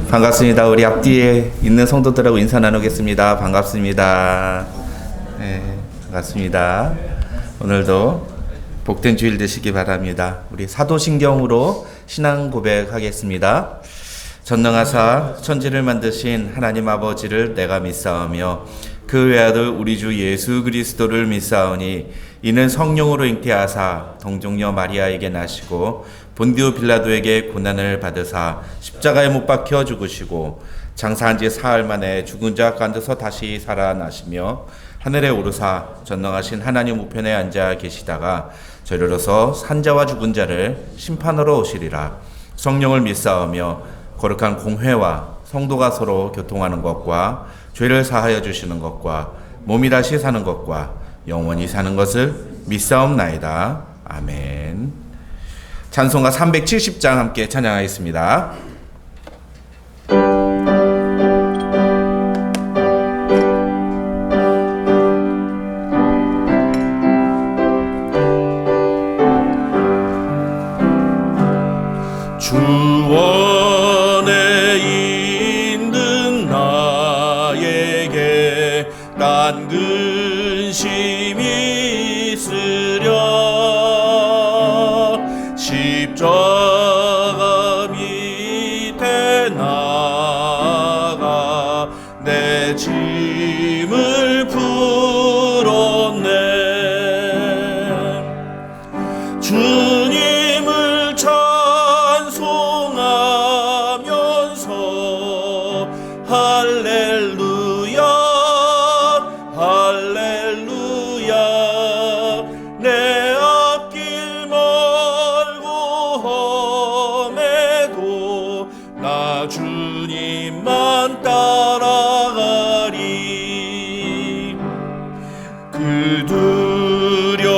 반갑습니다. 우리 앞뒤에 있는 성도들하고 인사 나누겠습니다. 반갑습니다. 네, 반갑습니다. 오늘도 복된 주일 되시기 바랍니다. 우리 사도신경으로 신앙 고백하겠습니다. 전능하사 천지를 만드신 하나님 아버지를 내가 믿사오며 그 외아들 우리 주 예수 그리스도를 믿사오니 이는 성령으로 잉태하사 동정녀 마리아에게 나시고 본디오 빌라도에게 고난을 받으사 십자가에 못 박혀 죽으시고 장사한 지 사흘 만에 죽은 자 가운데서 다시 살아나시며 하늘에 오르사 전능하신 하나님 우편에 앉아 계시다가 저리로서 산자와 죽은 자를 심판하러 오시리라. 성령을 믿사오며 거룩한 공회와 성도가 서로 교통하는 것과 죄를 사하여 주시는 것과 몸이 다시 사는 것과 영원히 사는 것을 믿사옵나이다. 아멘. 찬송가 370장 함께 찬양하겠습니다. 주원에 있는 나에게 난 근심이 있으랴. 십자가 밑에 나가 내 짐을 풀었네. 주님을 찬송하면서 할렐루야 할렐루야. 내 앞길 멀고 험해도 나 주님만 따라가리. 그 두려움이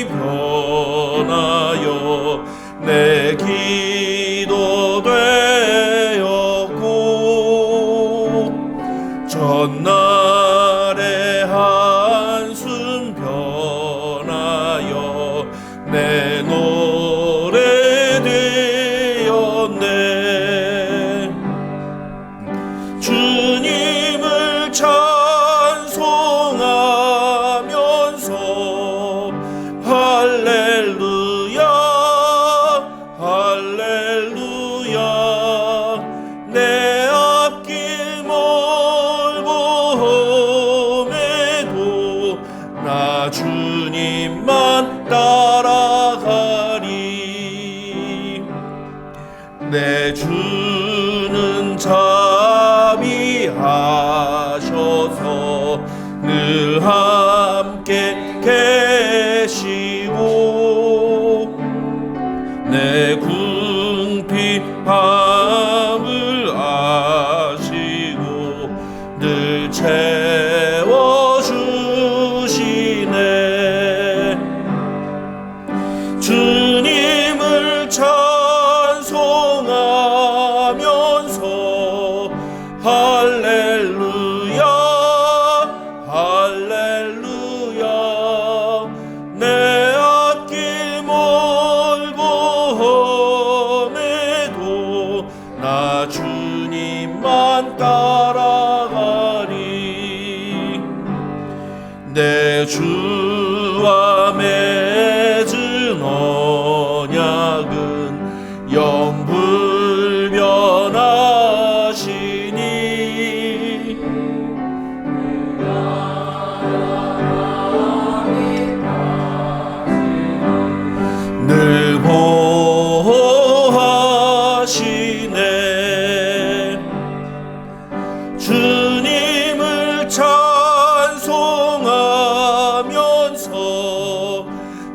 변하여 내 기도 되었고 전날의 한숨 변하여 내 노래 되었네. 주님을 찬송하면서 할렐루야 할렐루야. 내 앞길 멀고 험해도 나 주님만 따라가리. 내 주는 자비하셔서 늘 함께 계시고 내 궁핍함을 아시고 늘 채워주시네. 주님을 찬송하면서 할렐루야 할렐루야. 내 앞길 멀고 험해도 나 주님만 따라가리. 내 주와 맺은 언약은 영불변하시니 늘 보호하시네. 주님을 찬송하면서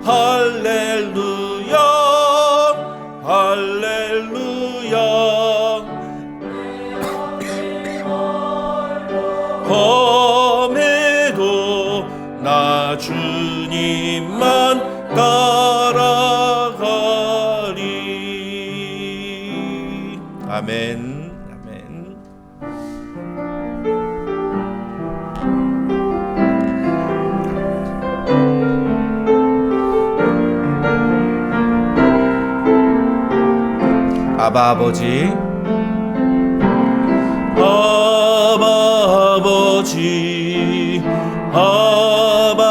할렐루야 할렐루야. 험해도 나 주님만 따라가리. 아멘. 아멘. 아바 아버지, 아버지 아바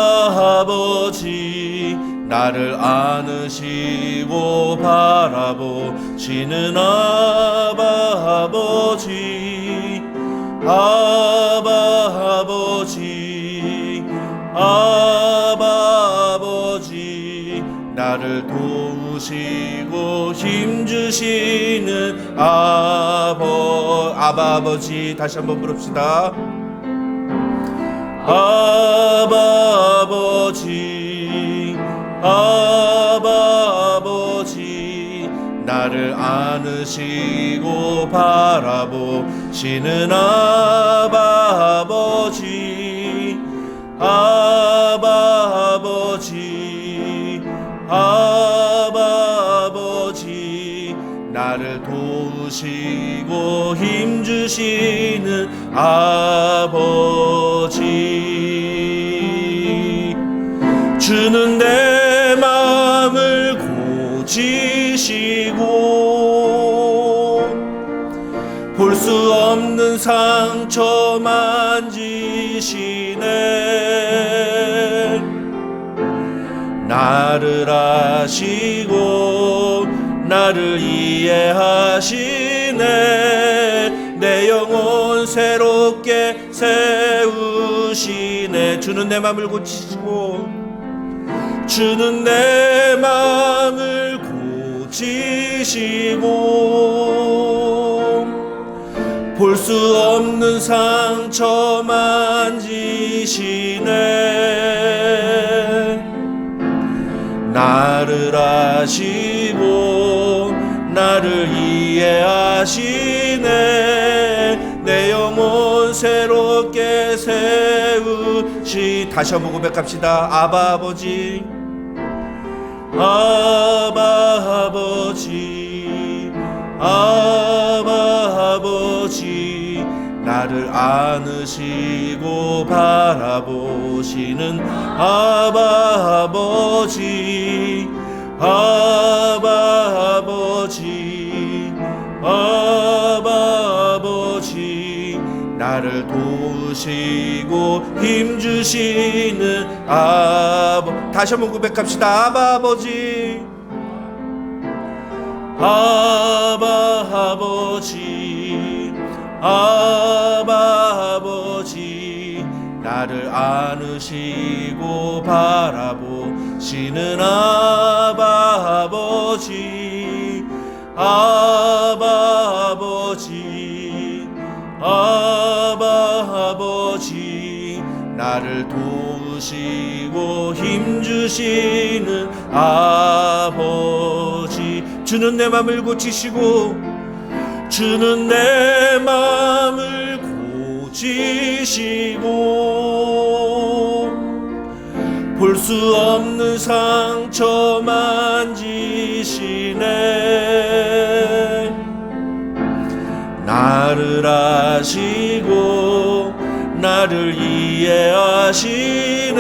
아버지 나를 안으시고 바라보시는 아바 아버지 아바 아버지 아바 아버지 나를 도우시고 힘주시는 아바 아버지 다시 한번 부릅시다. 아바 아버지 아바 아버지 나를 안으시고 바라보시는 아바 아버지 아바 아버지 아바 아버지 나를 도우시고 힘주시는 아버지 주는 내 마음을 고치시고 볼 수 없는 상처 만지시네 나를 아시고 나를 이해하시네 내 영혼 새롭게 세우시네 주는 내 마음을 고치시고 주는 내 마음을 고치시고 볼 수 없는 상처 만지시네 나를 아시고 나를 이해하시네 내 영혼 새롭게 세우시 다시 한번 고백합시다. 아바 아버지 아바 아버지 아바 아버지 나를 안으시고 바라보시는 아바 아버지 아바 아버지 아바 아버지 나를 도우시고 힘주시는 다시 한번 고백합시다. 아바 아버지 아바 아버지 아바 아버지 나를 안으시고 바라보시는 아바 아버지 아바 아버지 아바 아버지 나를 도우시고 힘주시는 아버지 주는 내 맘을 고치시고 주는 내 맘을 고치시고 볼 수 없는 상처 만지시네 나를 아시고 나를 이해하시네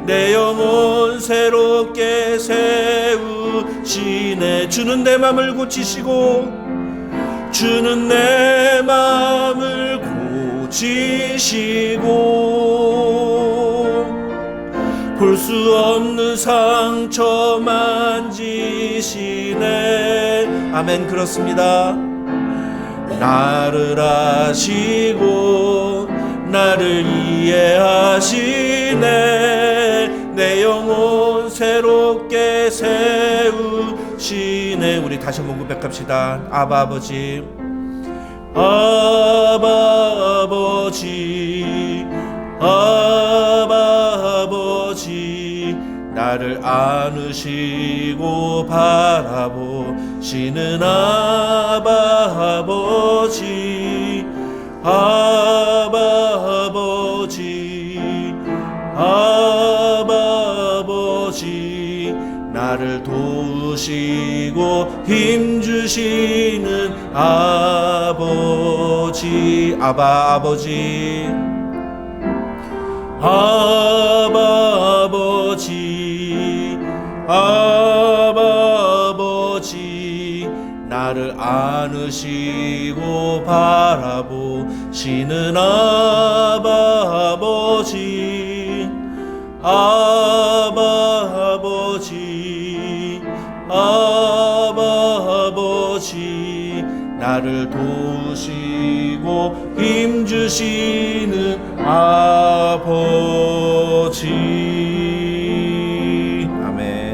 내 영혼 새롭게 세우시네 주는 내 맘을 고치시고 주는 내 맘을 고치시고 볼 수 없는 상처 만지시네 아멘 그렇습니다 나를 아시고 나를 이해하시네 내 영혼 새롭게 세우시네 우리 다시 한번 고백합시다 아바 아버지 아바 아버지 아바 아버지 나를 안으시고 바라보시는 아바 아버지 아바 아버지 아바 아버지 나를 도우시고 힘주시는 아버지 아바 아버지 아바 아버지 아바 아버지 나를 안으시고 바라보시는 아바 아버지, 아바 아버지, 아바 아버지, 나를 도우시고 힘주시는 아버지. 아멘.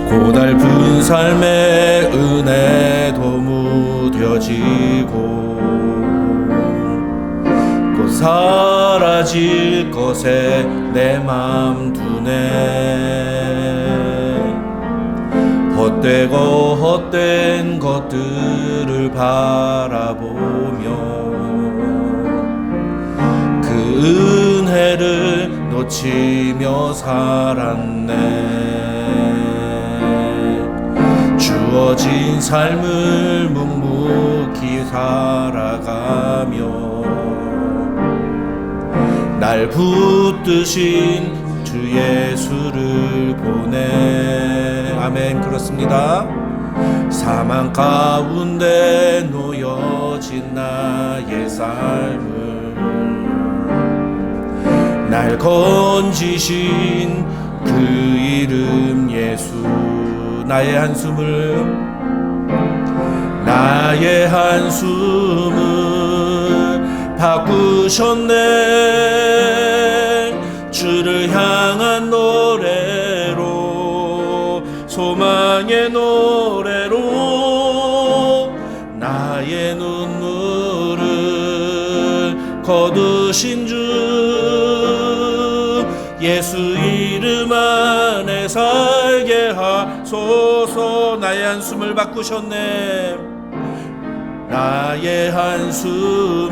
고달픈 삶의 은혜도 무뎌지고 곧 사라질 것에 내 맘 두네. 헛되고 헛된 것들을 바라보며 그 은혜를 놓치며 살았네. 주어진 삶을 묵묵히 살아가며 날 붙드신 주 예수를 보내. 아멘. 그렇습니다. 사망 가운데 놓여진 나의 삶을 날 건지신 그 이름 예수. 나의 한숨을 바꾸셨네. 주를 향한 노래로, 소망의 노래로 나의 눈물을 거두신 주 예수 이름 안에 살게 하소서. 나의 한숨을 바꾸셨네. 나의 한숨을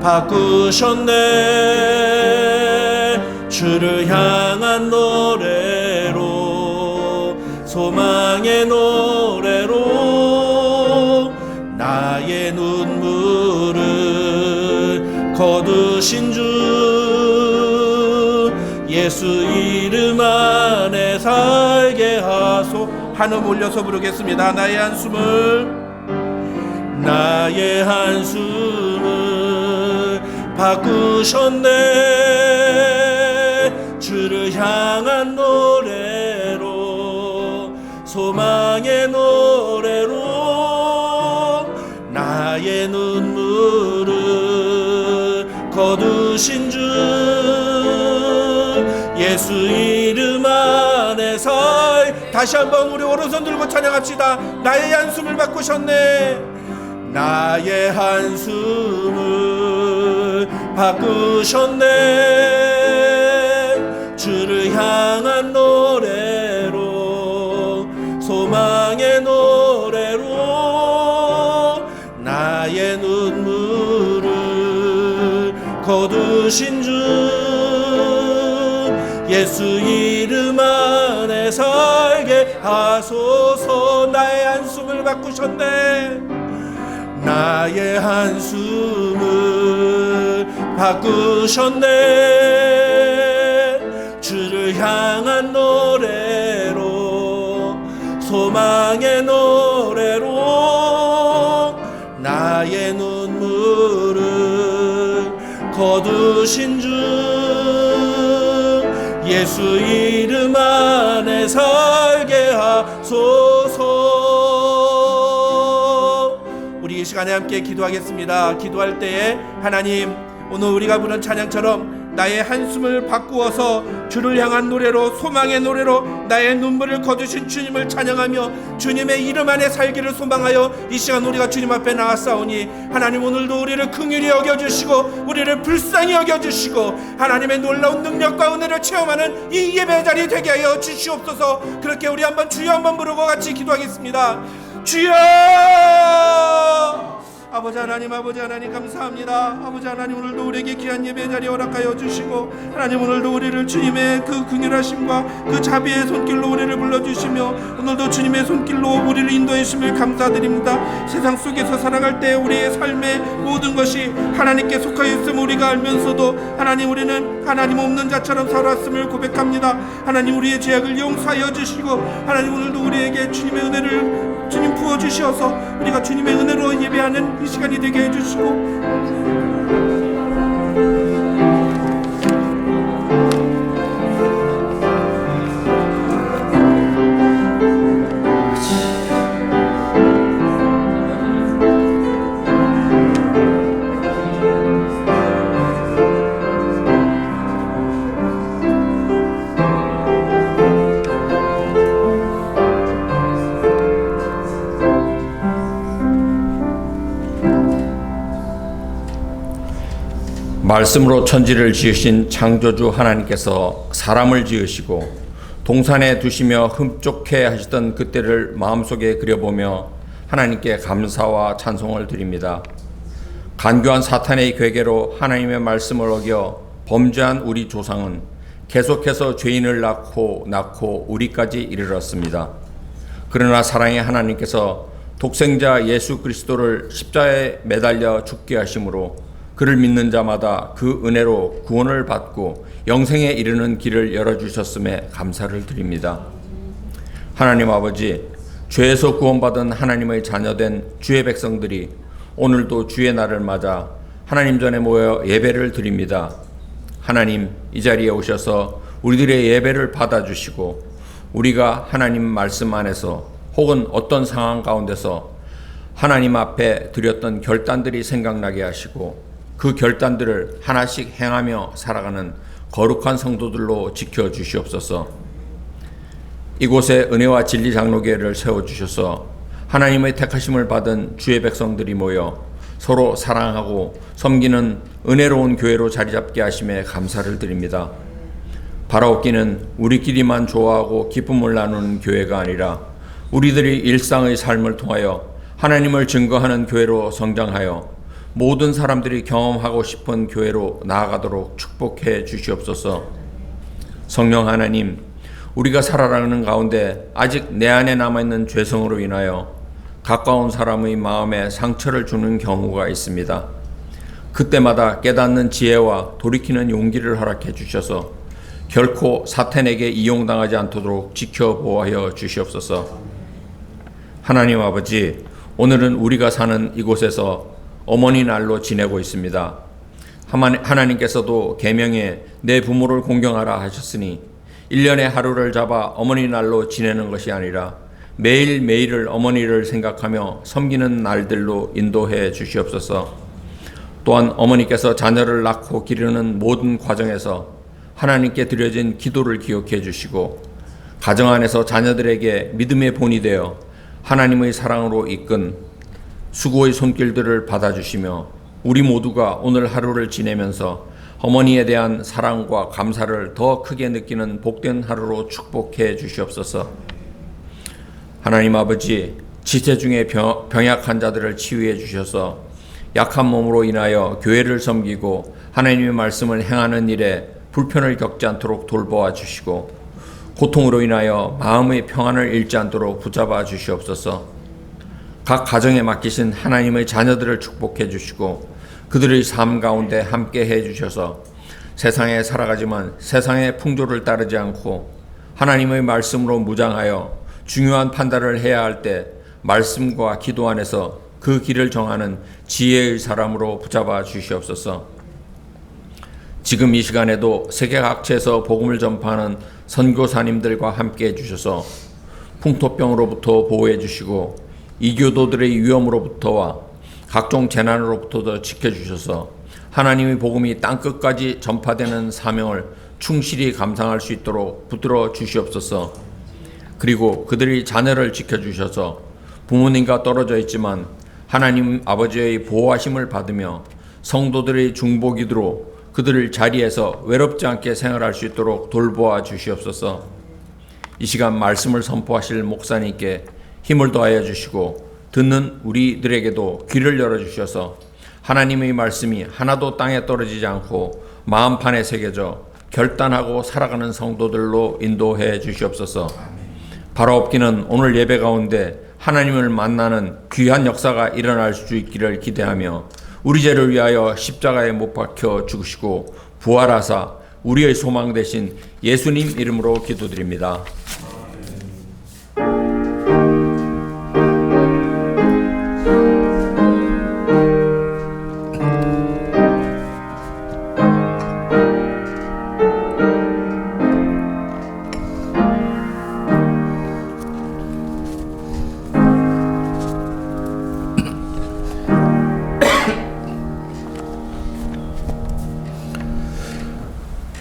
바꾸셨네. 주를 향한 노래로, 소망의 노래로 나의 눈물을 거두신 주 예수 이름 안에 살게 하소. 한음 올려서 부르겠습니다. 나의 한숨을 바꾸셨네. 주를 향한 노래로, 소망의 노래로 나의 눈물을 거두신 주 예수 이름 안에 다시 한번 우리 오른손 들고 찬양합시다. 나의 한숨을 바꾸셨네. 나의 한숨을 바꾸셨네. 주를 향한 노래로, 소망의 노래로 나의 눈물을 거두신 주 예수 이름 안에 살게 하소서. 나의 한숨을 바꾸셨네. 나의 한숨을 바꾸셨네. 주를 향한 노래로, 소망의 노래로 나의 눈물을 거두신 주 예수 이름 안에 살게 하소서. 우리 이 시간에 함께 기도하겠습니다. 기도할 때에 하나님, 오늘 우리가 부른 찬양처럼 나의 한숨을 바꾸어서 주를 향한 노래로, 소망의 노래로 나의 눈물을 거두신 주님을 찬양하며 주님의 이름 안에 살기를 소망하여 이 시간 우리가 주님 앞에 나왔사오니 하나님, 오늘도 우리를 긍휼히 여겨주시고 우리를 불쌍히 여겨주시고 하나님의 놀라운 능력과 은혜를 체험하는 이 예배 자리 되게 하여 주시옵소서. 그렇게 우리 한번 주여 한번 부르고 같이 기도하겠습니다. 주여, 아버지 하나님 감사합니다. 아버지 하나님 오늘도 우리에게 귀한 예배 자리 허락하여 주시고 하나님 오늘도 우리를 주님의 그 긍휼하심과 그 자비의 손길로 우리를 불러주시며 오늘도 주님의 손길로 우리를 인도해 주심을 감사드립니다. 세상 속에서 살아갈 때 우리의 삶의 모든 것이 하나님께 속하여 있음을 우리가 알면서도 하나님 우리는 하나님 없는 자처럼 살았음을 고백합니다. 하나님 우리의 죄악을 용서하여 주시고 하나님 오늘도 우리에게 주님의 은혜를 주님 부어주셔서 우리가 주님의 은혜로 예배하는 이 시간이 되게 해주시고 말씀으로 천지를 지으신 창조주 하나님께서 사람을 지으시고 동산에 두시며 흠족해 하시던 그때를 마음속에 그려보며 하나님께 감사와 찬송을 드립니다. 간교한 사탄의 괴계로 하나님의 말씀을 어겨 범죄한 우리 조상은 계속해서 죄인을 낳고 우리까지 이르렀습니다. 그러나 사랑의 하나님께서 독생자 예수 그리스도를 십자가에 매달려 죽게 하심으로 그를 믿는 자마다 그 은혜로 구원을 받고 영생에 이르는 길을 열어주셨음에 감사를 드립니다. 하나님 아버지, 죄에서 구원받은 하나님의 자녀된 주의 백성들이 오늘도 주의 날을 맞아 하나님 전에 모여 예배를 드립니다. 하나님, 이 자리에 오셔서 우리들의 예배를 받아주시고 우리가 하나님 말씀 안에서 혹은 어떤 상황 가운데서 하나님 앞에 드렸던 결단들이 생각나게 하시고 그 결단들을 하나씩 행하며 살아가는 거룩한 성도들로 지켜주시옵소서. 이곳에 은혜와 진리 장로교회를 세워주셔서 하나님의 택하심을 받은 주의 백성들이 모여 서로 사랑하고 섬기는 은혜로운 교회로 자리잡게 하심에 감사를 드립니다. 바라옵기는 우리끼리만 좋아하고 기쁨을 나누는 교회가 아니라 우리들이 일상의 삶을 통하여 하나님을 증거하는 교회로 성장하여 모든 사람들이 경험하고 싶은 교회로 나아가도록 축복해 주시옵소서. 성령 하나님, 우리가 살아가는 가운데 아직 내 안에 남아있는 죄성으로 인하여 가까운 사람의 마음에 상처를 주는 경우가 있습니다. 그때마다 깨닫는 지혜와 돌이키는 용기를 허락해 주셔서 결코 사탄에게 이용당하지 않도록 지켜보아여 주시옵소서. 하나님 아버지, 오늘은 우리가 사는 이곳에서 어머니 날로 지내고 있습니다. 하나님께서도 계명에 내 부모를 공경하라 하셨으니 1년에 하루를 잡아 어머니 날로 지내는 것이 아니라 매일매일을 어머니를 생각하며 섬기는 날들로 인도해 주시옵소서. 또한 어머니께서 자녀를 낳고 기르는 모든 과정에서 하나님께 드려진 기도를 기억해 주시고 가정 안에서 자녀들에게 믿음의 본이 되어 하나님의 사랑으로 이끈 수고의 손길들을 받아주시며 우리 모두가 오늘 하루를 지내면서 어머니에 대한 사랑과 감사를 더 크게 느끼는 복된 하루로 축복해 주시옵소서. 하나님 아버지, 지체 중에 병약한 자들을 치유해 주셔서 약한 몸으로 인하여 교회를 섬기고 하나님의 말씀을 행하는 일에 불편을 겪지 않도록 돌보아 주시고 고통으로 인하여 마음의 평안을 잃지 않도록 붙잡아 주시옵소서. 각 가정에 맡기신 하나님의 자녀들을 축복해 주시고 그들의 삶 가운데 함께 해 주셔서 세상에 살아가지만 세상의 풍조를 따르지 않고 하나님의 말씀으로 무장하여 중요한 판단을 해야 할 때 말씀과 기도 안에서 그 길을 정하는 지혜의 사람으로 붙잡아 주시옵소서. 지금 이 시간에도 세계 각지에서 복음을 전파하는 선교사님들과 함께 해주셔서 풍토병으로부터 보호해 주시고 이교도들의 위험으로부터와 각종 재난으로부터도 지켜주셔서 하나님의 복음이 땅끝까지 전파되는 사명을 충실히 감당할 수 있도록 붙들어 주시옵소서. 그리고 그들의 자녀를 지켜주셔서 부모님과 떨어져 있지만 하나님 아버지의 보호하심을 받으며 성도들의 중보기도로 그들을 자리에서 외롭지 않게 생활할 수 있도록 돌보아 주시옵소서. 이 시간 말씀을 선포하실 목사님께 힘을 더하여 주시고 듣는 우리들에게도 귀를 열어주셔서 하나님의 말씀이 하나도 땅에 떨어지지 않고 마음판에 새겨져 결단하고 살아가는 성도들로 인도해 주시옵소서. 바로 없기는 오늘 예배 가운데 하나님을 만나는 귀한 역사가 일어날 수 있기를 기대하며 우리 죄를 위하여 십자가에 못 박혀 죽으시고 부활하사 우리의 소망 되신 예수님 이름으로 기도드립니다.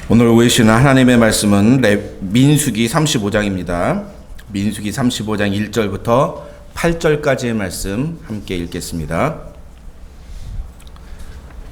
오늘 오해시는 하나님의 말씀은 민수기 35장입니다. 민수기 35장 1절부터 8절까지의 말씀 함께 읽겠습니다.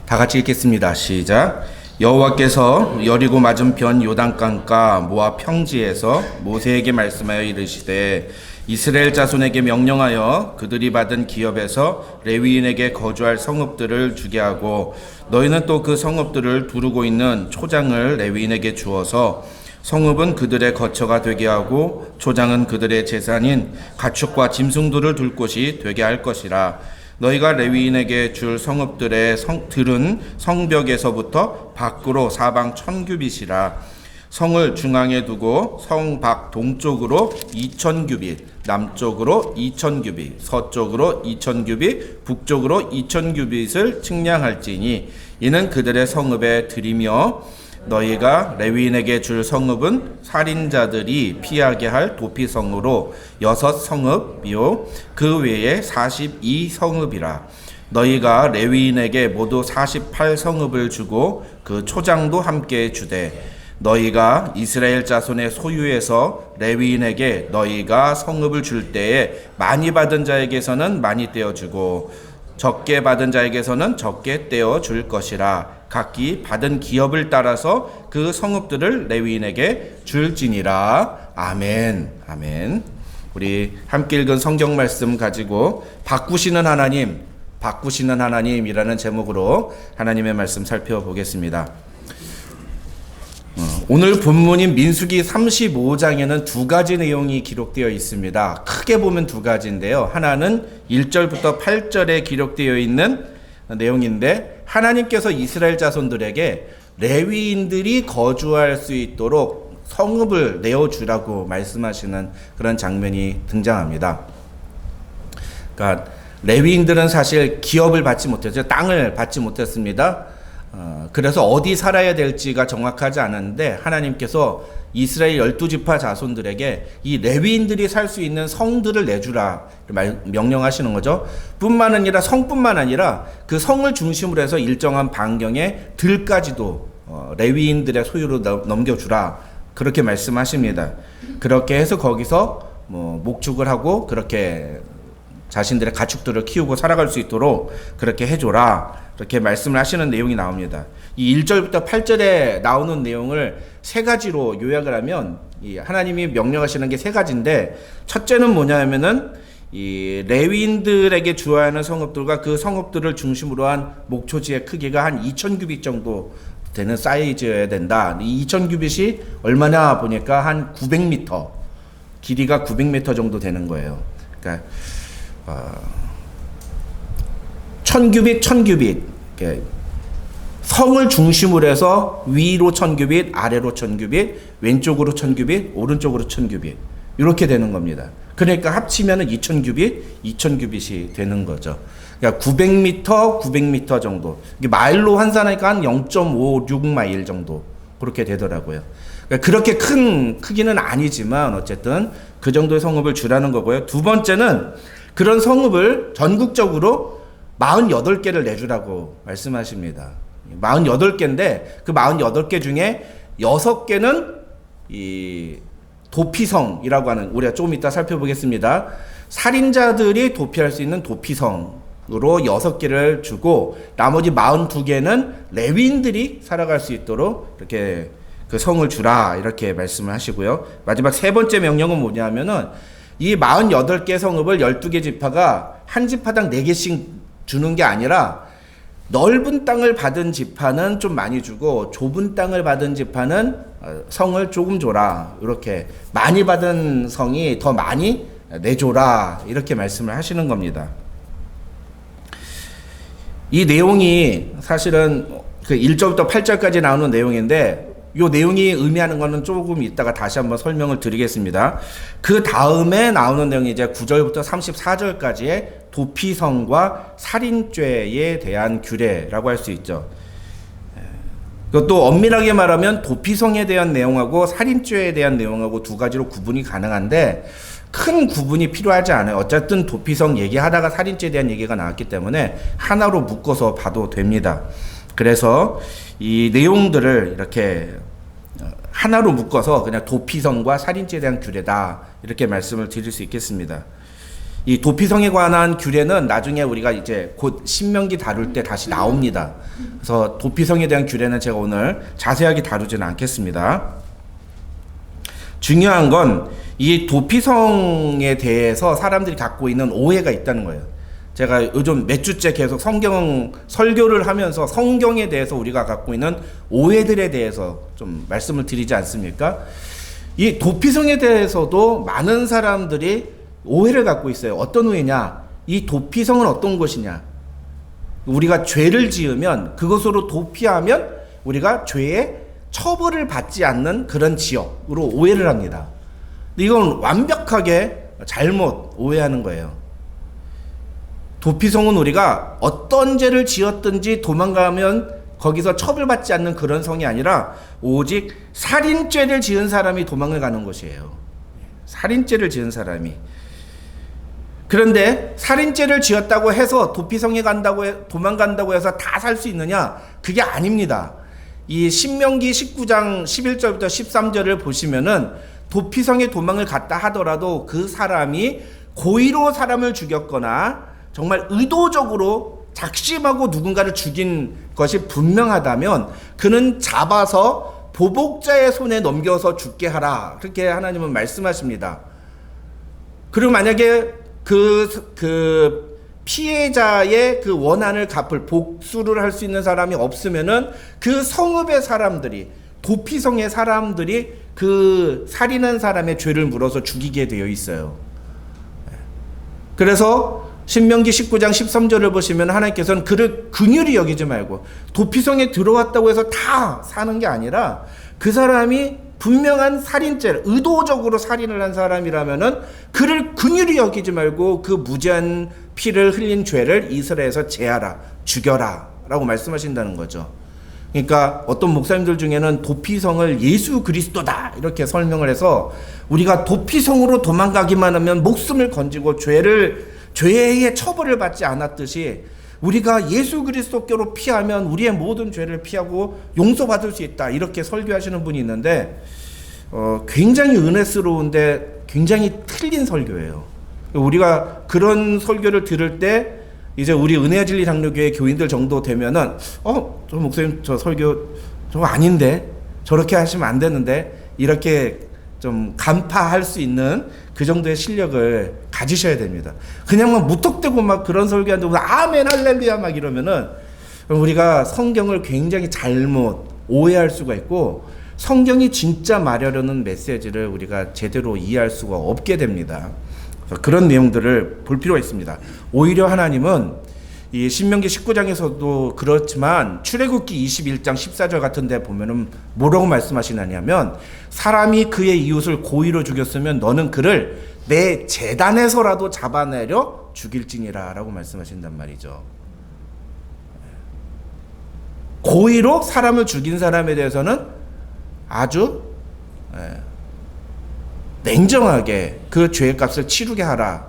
다 같이 읽겠습니다. 시작. 여호와께서 여리고 맞은편 요단강가 모압 평지에서 모세에게 말씀하여 이르시되 이스라엘 자손에게 명령하여 그들이 받은 기업에서 레위인에게 거주할 성읍들을 주게 하고 너희는 또 그 성읍들을 두르고 있는 초장을 레위인에게 주어서 성읍은 그들의 거처가 되게 하고 초장은 그들의 재산인 가축과 짐승들을 둘 곳이 되게 할 것이라. 너희가 레위인에게 줄 성읍들의 들은 성벽에서부터 밖으로 사방 1000규빗이라. 성을 중앙에 두고 성 밖 동쪽으로 2000규빗, 남쪽으로 2000규빗, 서쪽으로 2000규빗, 북쪽으로 2000규빗을 측량할지니 이는 그들의 성읍에 들이며 너희가 레위인에게 줄 성읍은 살인자들이 피하게 할 도피성으로 6성읍이요 그 외에 42성읍이라. 너희가 레위인에게 모두 48성읍을 주고 그 초장도 함께 주되 너희가 이스라엘 자손의 소유에서 레위인에게 너희가 성읍을 줄 때에 많이 받은 자에게서는 많이 떼어주고 적게 받은 자에게서는 적게 떼어줄 것이라. 각기 받은 기업을 따라서 그 성읍들을 레위인에게 줄지니라. 아멘. 아멘. 우리 함께 읽은 성경 말씀 가지고 바꾸시는 하나님이라는 제목으로 하나님의 말씀 살펴보겠습니다. 오늘 본문인 민수기 35장에는 두 가지 내용이 기록되어 있습니다. 크게 보면 두 가지인데요. 하나는 1절부터 8절에 기록되어 있는 내용인데 하나님께서 이스라엘 자손들에게 레위인들이 거주할 수 있도록 성읍을 내어주라고 말씀하시는 그런 장면이 등장합니다. 그러니까 레위인들은 사실 기업을 받지 못했죠. 땅을 받지 못했습니다. 그래서 어디 살아야 될지가 정확하지 않았는데 하나님께서 이스라엘 12지파 자손들에게 이 레위인들이 살 수 있는 성들을 내주라 명령하시는 거죠. 성뿐만 아니라 그 성을 중심으로 해서 일정한 반경의 들까지도 레위인들의 소유로 넘겨주라 그렇게 말씀하십니다. 그렇게 해서 거기서 목축을 하고 그렇게 자신들의 가축들을 키우고 살아갈 수 있도록 그렇게 해줘라 그렇게 말씀을 하시는 내용이 나옵니다. 이 1절부터 8절에 나오는 내용을 세 가지로 요약을 하면 이 하나님이 명령하시는 게 세 가지인데 첫째는 뭐냐면은 이 레위인들에게 주어야 하는 성읍들과 그 성읍들을 중심으로 한 목초지의 크기가 한 2000규빗 정도 되는 사이즈여야 된다. 이 2000규빗이 얼마나 보니까 한 900m 길이가 900m 정도 되는 거예요. 그러니까 1000규빗 성을 중심으로 해서 위로 1000규빗, 아래로 1000규빗, 왼쪽으로 1000규빗, 오른쪽으로 1000규빗 이렇게 되는 겁니다. 그러니까 합치면은 2000규빗이 되는 거죠. 그러니까 900m 정도. 마일로 환산하니까 한 0.56마일 정도 그렇게 되더라고요. 그러니까 그렇게 큰 크기는 아니지만 어쨌든 그 정도의 성읍을 주라는 거고요. 두 번째는 그런 성읍을 전국적으로 48개를 내주라고 말씀하십니다. 48개인데 그 48개 중에 6개는 이 도피성이라고 하는 우리가 조금 이따 살펴보겠습니다. 살인자들이 도피할 수 있는 도피성으로 6개를 주고 나머지 42개는 레위인들이 살아갈 수 있도록 이렇게 그 성을 주라 이렇게 말씀을 하시고요. 마지막 세 번째 명령은 뭐냐면은 이 48개 성읍을 12개 지파가 한 지파당 4개씩 주는 게 아니라 넓은 땅을 받은 지파는 좀 많이 주고 좁은 땅을 받은 지파는 성을 조금 줘라. 이렇게 많이 받은 성이 더 많이 내줘라. 이렇게 말씀을 하시는 겁니다. 이 내용이 사실은 그 1절부터 8절까지 나오는 내용인데 이 내용이 의미하는 거는 조금 이따가 다시 한번 설명을 드리겠습니다. 그 다음에 나오는 내용이 이제 9절부터 34절까지의 도피성과 살인죄에 대한 규례라고 할 수 있죠. 또 엄밀하게 말하면 도피성에 대한 내용하고 살인죄에 대한 내용하고 두 가지로 구분이 가능한데 큰 구분이 필요하지 않아요. 어쨌든 도피성 얘기하다가 살인죄에 대한 얘기가 나왔기 때문에 하나로 묶어서 봐도 됩니다. 그래서 이 내용들을 이렇게 하나로 묶어서 그냥 도피성과 살인죄에 대한 규례다 이렇게 말씀을 드릴 수 있겠습니다. 이 도피성에 관한 규례는 나중에 우리가 이제 곧 신명기 다룰 때 다시 나옵니다. 그래서 도피성에 대한 규례는 제가 오늘 자세하게 다루지는 않겠습니다. 중요한 건 이 도피성에 대해서 사람들이 갖고 있는 오해가 있다는 거예요. 제가 요즘 몇 주째 계속 성경 설교를 하면서 성경에 대해서 우리가 갖고 있는 오해들에 대해서 좀 말씀을 드리지 않습니까? 이 도피성에 대해서도 많은 사람들이 오해를 갖고 있어요. 어떤 오해냐? 이 도피성은 어떤 곳이냐? 우리가 죄를 지으면 그것으로 도피하면 우리가 죄의 처벌을 받지 않는 그런 지역으로 오해를 합니다. 이건 완벽하게 잘못 오해하는 거예요. 도피성은 우리가 어떤 죄를 지었든지 도망가면 거기서 처벌받지 않는 그런 성이 아니라 오직 살인죄를 지은 사람이 도망을 가는 곳이에요. 살인죄를 지은 사람이. 그런데 살인죄를 지었다고 해서 도피성에 도망간다고 해서 다 살 수 있느냐? 그게 아닙니다. 이 신명기 19장 11절부터 13절을 보시면은 도피성에 도망을 갔다 하더라도 그 사람이 고의로 사람을 죽였거나 정말 의도적으로 작심하고 누군가를 죽인 것이 분명하다면 그는 잡아서 보복자의 손에 넘겨서 죽게 하라. 그렇게 하나님은 말씀하십니다. 그리고 만약에 그 피해자의 그 원한을 갚을 복수를 할 수 있는 사람이 없으면은 그 성읍의 사람들이 도피성의 사람들이 그 살인한 사람의 죄를 물어서 죽이게 되어 있어요. 그래서 신명기 19장 13절을 보시면 하나님께서는 그를 긍휼히 여기지 말고 도피성에 들어왔다고 해서 다 사는 게 아니라 그 사람이 분명한 살인죄, 의도적으로 살인을 한 사람이라면은 그를 긍휼히 여기지 말고 그 무죄한 피를 흘린 죄를 이스라엘에서 제하라, 죽여라 라고 말씀하신다는 거죠. 그러니까 어떤 목사님들 중에는 도피성을 예수 그리스도다 이렇게 설명을 해서 우리가 도피성으로 도망가기만 하면 목숨을 건지고 죄의 처벌을 받지 않았듯이 우리가 예수 그리스도께로 피하면 우리의 모든 죄를 피하고 용서받을 수 있다 이렇게 설교하시는 분이 있는데 굉장히 은혜스러운데 굉장히 틀린 설교예요. 우리가 그런 설교를 들을 때 이제 우리 은혜의 진리 장로교회 교인들 정도 되면은 저 목사님 저 설교 저거 아닌데 저렇게 하시면 안 되는데 이렇게 좀 간파할 수 있는 그 정도의 실력을 가지셔야 됩니다. 그냥 막 무턱대고 막 그런 설교하는데 아멘 할렐루야 막 이러면은 우리가 성경을 굉장히 잘못 오해할 수가 있고 성경이 진짜 말하려는 메시지를 우리가 제대로 이해할 수가 없게 됩니다. 그런 내용들을 볼 필요가 있습니다. 오히려 하나님은 이 신명기 19장에서도 그렇지만 출애굽기 21장 14절 같은 데 보면은 뭐라고 말씀하시냐면 사람이 그의 이웃을 고의로 죽였으면 너는 그를 내 제단에서라도 잡아내려 죽일지니라 라고 말씀하신단 말이죠. 고의로 사람을 죽인 사람에 대해서는 아주 냉정하게 그 죄의 값을 치르게 하라.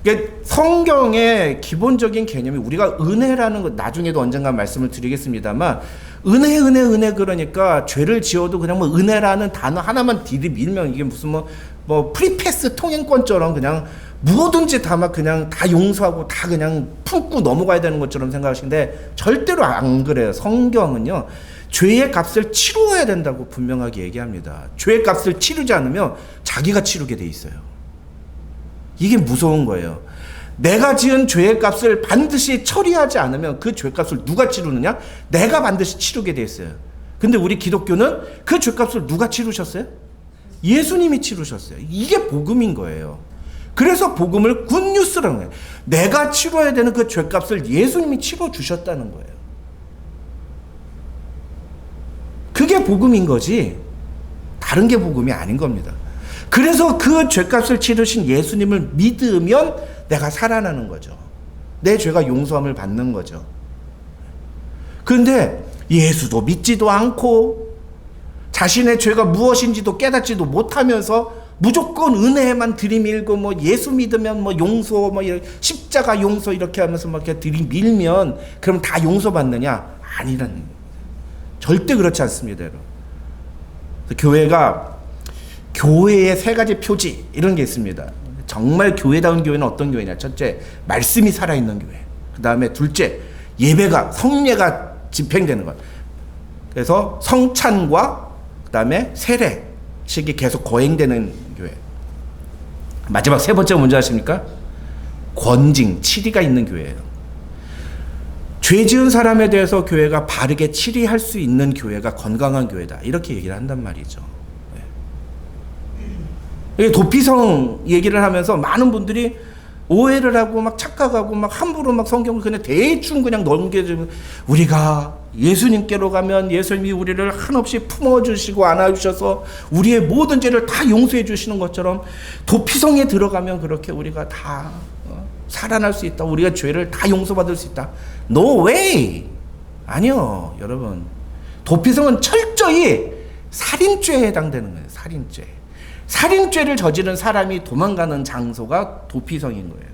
그러니까 성경의 기본적인 개념이 우리가 은혜라는 것 나중에도 언젠가 말씀을 드리겠습니다만 은혜 그러니까 죄를 지어도 그냥 뭐 은혜라는 단어 하나만 들이밀면 이게 무슨 뭐 프리패스 통행권처럼 그냥 무엇든지 다 막 그냥 다 용서하고 다 그냥 품고 넘어가야 되는 것처럼 생각하시는데 절대로 안 그래요. 성경은요. 죄의 값을 치루어야 된다고 분명하게 얘기합니다. 죄의 값을 치르지 않으면 자기가 치르게 돼 있어요. 이게 무서운 거예요. 내가 지은 죄의 값을 반드시 처리하지 않으면 그 죄값을 누가 치르느냐? 내가 반드시 치르게 돼 있어요. 근데 우리 기독교는 그 죄값을 누가 치르셨어요? 예수님이 치르셨어요. 이게 복음인 거예요. 그래서 복음을 굿뉴스라는 거예요. 내가 치러야 되는 그 죄값을 예수님이 치러주셨다는 거예요. 그게 복음인 거지 다른 게 복음이 아닌 겁니다. 그래서 그 죄값을 치르신 예수님을 믿으면 내가 살아나는 거죠. 내 죄가 용서함을 받는 거죠. 그런데 예수도 믿지도 않고 자신의 죄가 무엇인지도 깨닫지도 못하면서 무조건 은혜에만 들이밀고 뭐 예수 믿으면 뭐 용서 뭐 십자가 용서 이렇게 하면서 막 이렇게 들이밀면 그럼 다 용서받느냐? 아니라는 거예요. 절대 그렇지 않습니다, 여러분. 교회가 교회의 세 가지 표지 이런 게 있습니다. 정말 교회다운 교회는 어떤 교회냐? 첫째, 말씀이 살아있는 교회. 그 다음에 둘째, 예배가 성례가 집행되는 것. 그래서 성찬과 그 다음에 세례식이 계속 거행되는 교회. 마지막 세 번째 뭔지 아십니까? 권징, 치리가 있는 교회예요. 죄 지은 사람에 대해서 교회가 바르게 치리할 수 있는 교회가 건강한 교회다. 이렇게 얘기를 한단 말이죠. 도피성 얘기를 하면서 많은 분들이 오해를 하고 막 착각하고 막 함부로 막 성경을 그냥 대충 그냥 넘겨주면 우리가 예수님께로 가면 예수님이 우리를 한없이 품어주시고 안아주셔서 우리의 모든 죄를 다 용서해 주시는 것처럼 도피성에 들어가면 그렇게 우리가 다 살아날 수 있다. 우리가 죄를 다 용서받을 수 있다. No way! 아니요, 여러분. 도피성은 철저히 살인죄에 해당되는 거예요. 살인죄. 살인죄를 저지른 사람이 도망가는 장소가 도피성인 거예요.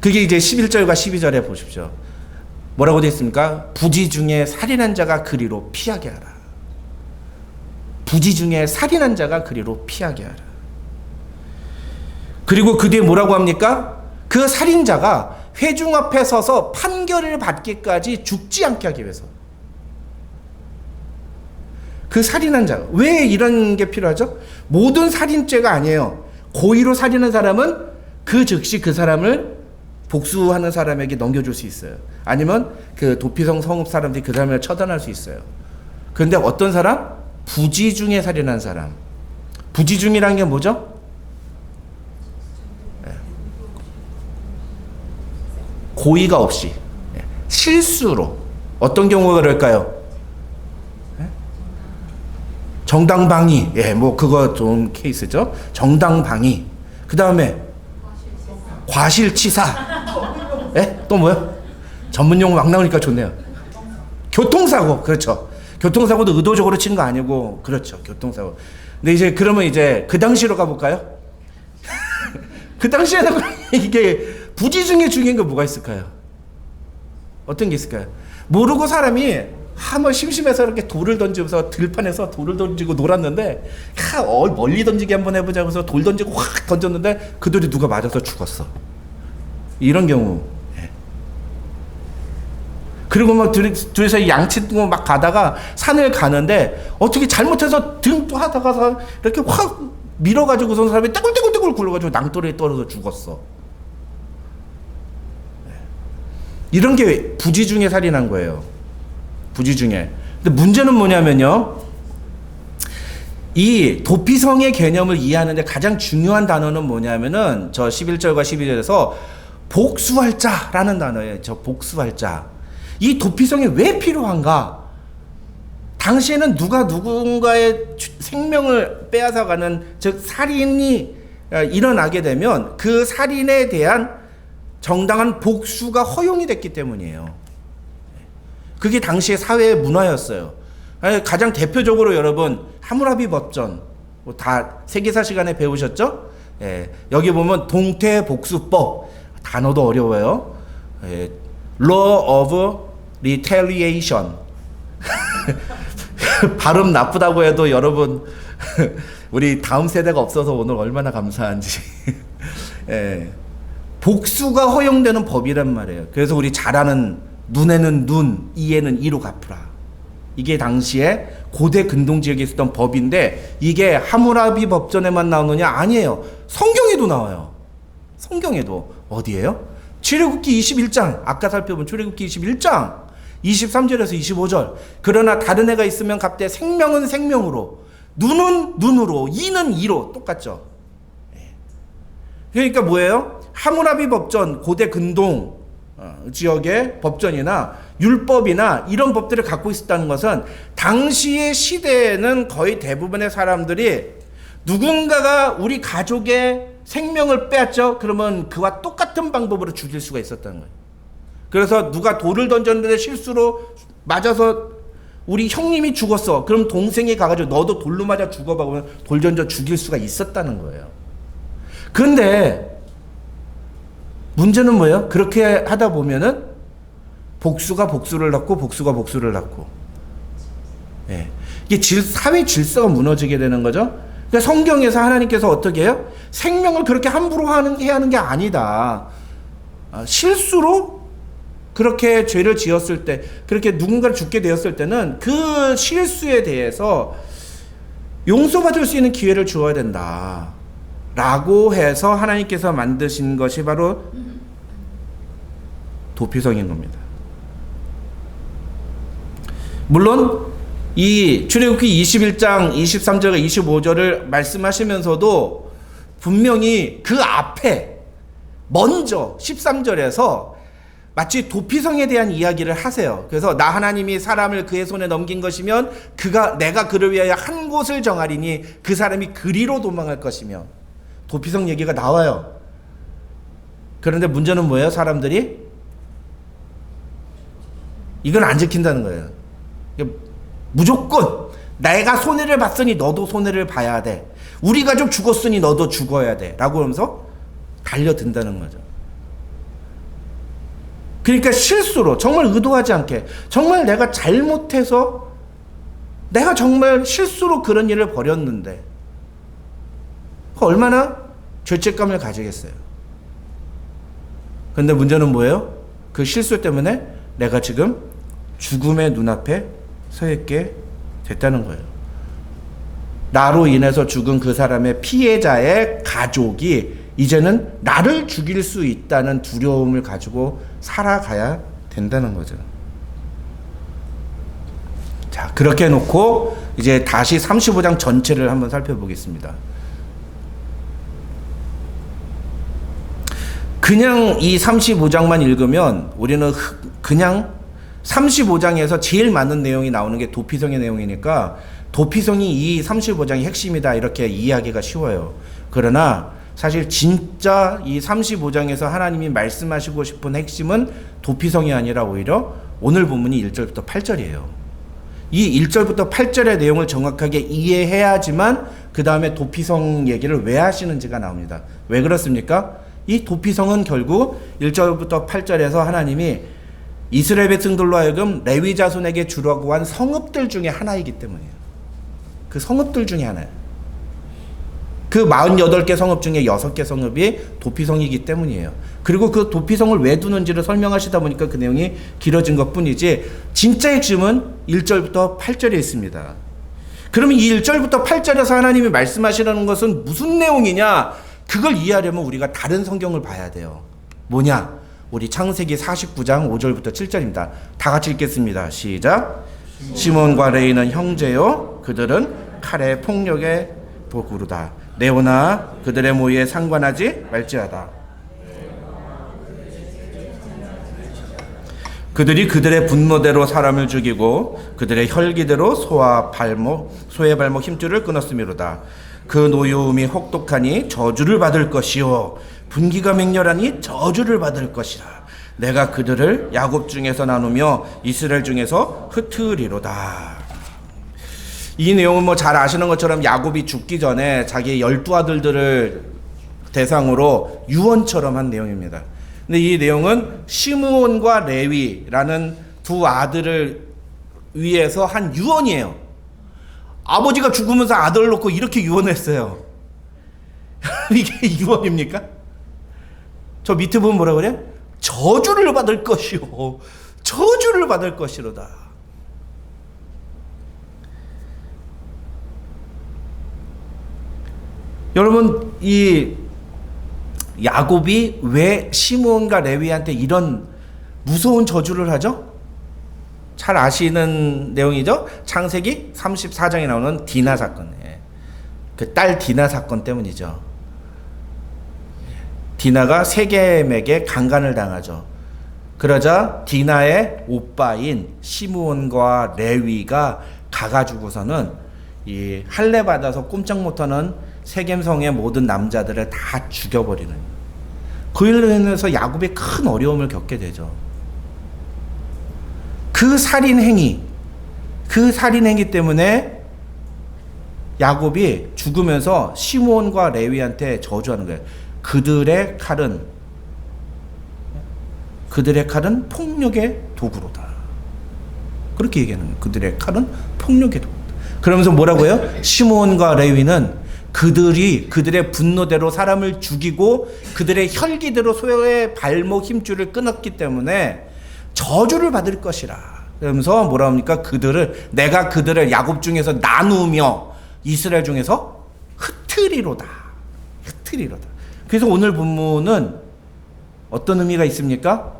그게 이제 11절과 12절에 보십시오. 뭐라고 되어 있습니까? 부지 중에 살인한 자가 그리로 피하게 하라. 부지 중에 살인한 자가 그리로 피하게 하라. 그리고 그 뒤에 뭐라고 합니까? 그 살인자가 회중 앞에 서서 판결을 받기까지 죽지 않게 하기 위해서. 그 살인한 자. 왜 이런 게 필요하죠? 모든 살인죄가 아니에요. 고의로 살인한 사람은 그 즉시 그 사람을 복수하는 사람에게 넘겨줄 수 있어요. 아니면 그 도피성 성읍 사람들이 그 사람을 처단할 수 있어요. 그런데 어떤 사람? 부지 중에 살인한 사람. 부지 중이라는 게 뭐죠? 고의가 없이 실수로. 어떤 경우가 그럴까요? 정당방위. 뭐 그거 좋은 케이스죠. 정당방위. 그 다음에 과실치사. 또 뭐요? 전문용어 막 나오니까 좋네요. 교통사고. 그렇죠. 교통사고도 의도적으로 친 거 아니고 그렇죠. 교통사고. 근데 이제 그러면 이제 그 당시로 가볼까요? 그 당시에는 이게 부지 중에 중요한 거 뭐가 있을까요? 어떤 게 있을까요? 모르고 사람이 한번 심심해서 이렇게 돌을 던지면서 들판에서 돌을 던지고 놀았는데 멀리 던지기 한번 해보자고 해서 돌 던지고 확 던졌는데 그 돌이 누가 맞아서 죽었어. 이런 경우. 그리고 막 둘이서 양치 뜨고 막 가다가 산을 가는데 어떻게 잘못해서 등도 하다가 이렇게 확 밀어가지고서 사람이 떼굴떼굴떼굴 굴러가지고 낭떠러리에 떨어져 죽었어. 이런 게 부지 중에 살인한 거예요. 부지 중에. 근데 문제는 뭐냐면요. 이 도피성의 개념을 이해하는데 가장 중요한 단어는 뭐냐면은 저 11절과 12절에서 복수할 자라는 단어예요. 저 복수할 자. 이 도피성이 왜 필요한가? 당시에는 누가 누군가의 생명을 빼앗아가는, 즉 살인이 일어나게 되면 그 살인에 대한 정당한 복수가 허용이 됐기 때문이에요. 그게 당시의 사회의 문화였어요. 가장 대표적으로 여러분 하무라비 법전 다 세계사 시간에 배우셨죠? 여기 보면 동태복수법, 단어도 어려워요. Law of Retaliation. 발음 나쁘다고 해도 여러분 우리 다음 세대가 없어서 오늘 얼마나 감사한지. 복수가 허용되는 법이란 말이에요. 그래서 우리 잘 아는 눈에는 눈, 이에는 이로 갚으라. 이게 당시에 고대 근동 지역에 있었던 법인데 이게 하무라비 법전에만 나오느냐? 아니에요. 성경에도 나와요. 성경에도. 어디에요? 출애굽기 21장. 아까 살펴본 출애굽기 21장 23절에서 25절. 그러나 다른 애가 있으면 갑대 생명은 생명으로, 눈은 눈으로, 이는 이로. 똑같죠. 그러니까 뭐예요? 하무라비 법전, 고대 근동 지역의 법전이나 율법이나 이런 법들을 갖고 있었다는 것은 당시의 시대에는 거의 대부분의 사람들이 누군가가 우리 가족의 생명을 빼앗죠. 그러면 그와 똑같은 방법으로 죽일 수가 있었다는 거예요. 그래서 누가 돌을 던졌는데 실수로 맞아서 우리 형님이 죽었어. 그럼 동생이 가가지고 너도 돌로 맞아 죽어봐. 그러면 돌 던져 죽일 수가 있었다는 거예요. 근데 문제는 뭐예요? 그렇게 하다 보면은 복수가 복수를 낳고 복수가 복수를 낳고, 예. 이게 사회 질서가 무너지게 되는 거죠. 그러니까 성경에서 하나님께서 어떻게 해요? 생명을 그렇게 함부로 해야 하는 게 아니다. 실수로 그렇게 죄를 지었을 때, 그렇게 누군가를 죽게 되었을 때는 그 실수에 대해서 용서받을 수 있는 기회를 주어야 된다 라고 해서 하나님께서 만드신 것이 바로 도피성인 겁니다. 물론 이 출애굽기 21장 23절과 25절을 말씀하시면서도 분명히 그 앞에 먼저 13절에서 마치 도피성에 대한 이야기를 하세요. 그래서 나 하나님이 사람을 그의 손에 넘긴 것이면 내가 그를 위하여 한 곳을 정하리니 그 사람이 그리로 도망할 것이며, 도피성 얘기가 나와요. 그런데 문제는 뭐예요? 사람들이 이건 안 지킨다는 거예요. 무조건 내가 손해를 봤으니 너도 손해를 봐야 돼. 우리 가족 죽었으니 너도 죽어야 돼. 라고 하면서 달려든다는 거죠. 그러니까 실수로, 정말 의도하지 않게, 정말 내가 잘못해서, 내가 정말 실수로 그런 일을 벌였는데 얼마나 죄책감을 가지겠어요. 근데 문제는 뭐예요? 그 실수 때문에 내가 지금 죽음의 눈앞에 서 있게 됐다는 거예요. 나로 인해서 죽은 그 사람의 피해자의 가족이 이제는 나를 죽일 수 있다는 두려움을 가지고 살아가야 된다는 거죠. 자, 그렇게 해놓고 이제 다시 35장 전체를 한번 살펴보겠습니다. 그냥 이 35장만 읽으면 우리는 그냥 35장에서 제일 많은 내용이 나오는 게 도피성의 내용이니까 도피성이 이 35장의 핵심이다 이렇게 이해하기가 쉬워요. 그러나 사실 진짜 이 35장에서 하나님이 말씀하시고 싶은 핵심은 도피성이 아니라 오히려 오늘 본문이 1절부터 8절이에요. 이 1절부터 8절의 내용을 정확하게 이해해야지만 그 다음에 도피성 얘기를 왜 하시는지가 나옵니다. 왜 그렇습니까? 이 도피성은 결국 1절부터 8절에서 하나님이 이스라엘 백성들로 하여금 레위 자손에게 주라고 한 성읍들 중에 하나이기 때문이에요. 그 성읍들 중에 하나예요. 그 48개 성읍 중에 6개 성읍이 도피성이기 때문이에요. 그리고 그 도피성을 왜 두는지를 설명하시다 보니까 그 내용이 길어진 것 뿐이지 진짜 핵심은 1절부터 8절에 있습니다. 그러면 이 1절부터 8절에서 하나님이 말씀하시라는 것은 무슨 내용이냐? 그걸 이해하려면 우리가 다른 성경을 봐야 돼요. 뭐냐? 우리 창세기 49장 5절부터 7절입니다. 다 같이 읽겠습니다. 시작. 시몬과 레위는 형제요 그들은 칼의 폭력의 도구로다. 네오나 그들의 모의에 상관하지 말지어다. 그들이 그들의 분노대로 사람을 죽이고 그들의 혈기대로 소의 발목 힘줄을 끊었음이로다. 그 노여움이 혹독하니 저주를 받을 것이요 분기가 맹렬하니 저주를 받을 것이라. 내가 그들을 야곱 중에서 나누며 이스라엘 중에서 흩으리로다. 이 내용은 뭐 잘 아시는 것처럼 야곱이 죽기 전에 자기 12아들들을 대상으로 유언처럼 한 내용입니다. 근데 이 내용은 시므온과 레위라는 두 아들을 위해서 한 유언이에요. 아버지가 죽으면서 아들을 놓고 이렇게 유언했어요. 이게 유언입니까? 저 밑에 보면 뭐라 그래? 저주를 받을 것이요 저주를 받을 것이로다. 여러분, 이 야곱이 왜 시므온과 레위한테 이런 무서운 저주를 하죠? 잘 아시는 내용이죠. 창세기 34장에 나오는 디나 사건, 그 딸 디나 사건 때문이죠. 디나가 세겜에게 강간을 당하죠. 그러자 디나의 오빠인 시므온과 레위가 가가지고서는 이 할례 받아서 꼼짝 못하는 세겜성의 모든 남자들을 다 죽여버리는, 그일로 인해서 야곱이 큰 어려움을 겪게 되죠. 그 살인행위 때문에 야곱이 죽으면서 시므온과 레위한테 저주하는 거예요. 그들의 칼은 폭력의 도구로다. 그렇게 얘기하는 거예요. 그들의 칼은 폭력의 도구다. 그러면서 뭐라고 해요? 시므온과 레위는 그들의 분노대로 사람을 죽이고 그들의 혈기대로 소의 발목 힘줄을 끊었기 때문에 저주를 받을 것이라. 그러면서 뭐라 합니까? 내가 그들을 야곱 중에서 나누며 이스라엘 중에서 흩트리로다. 그래서 오늘 본문은 어떤 의미가 있습니까?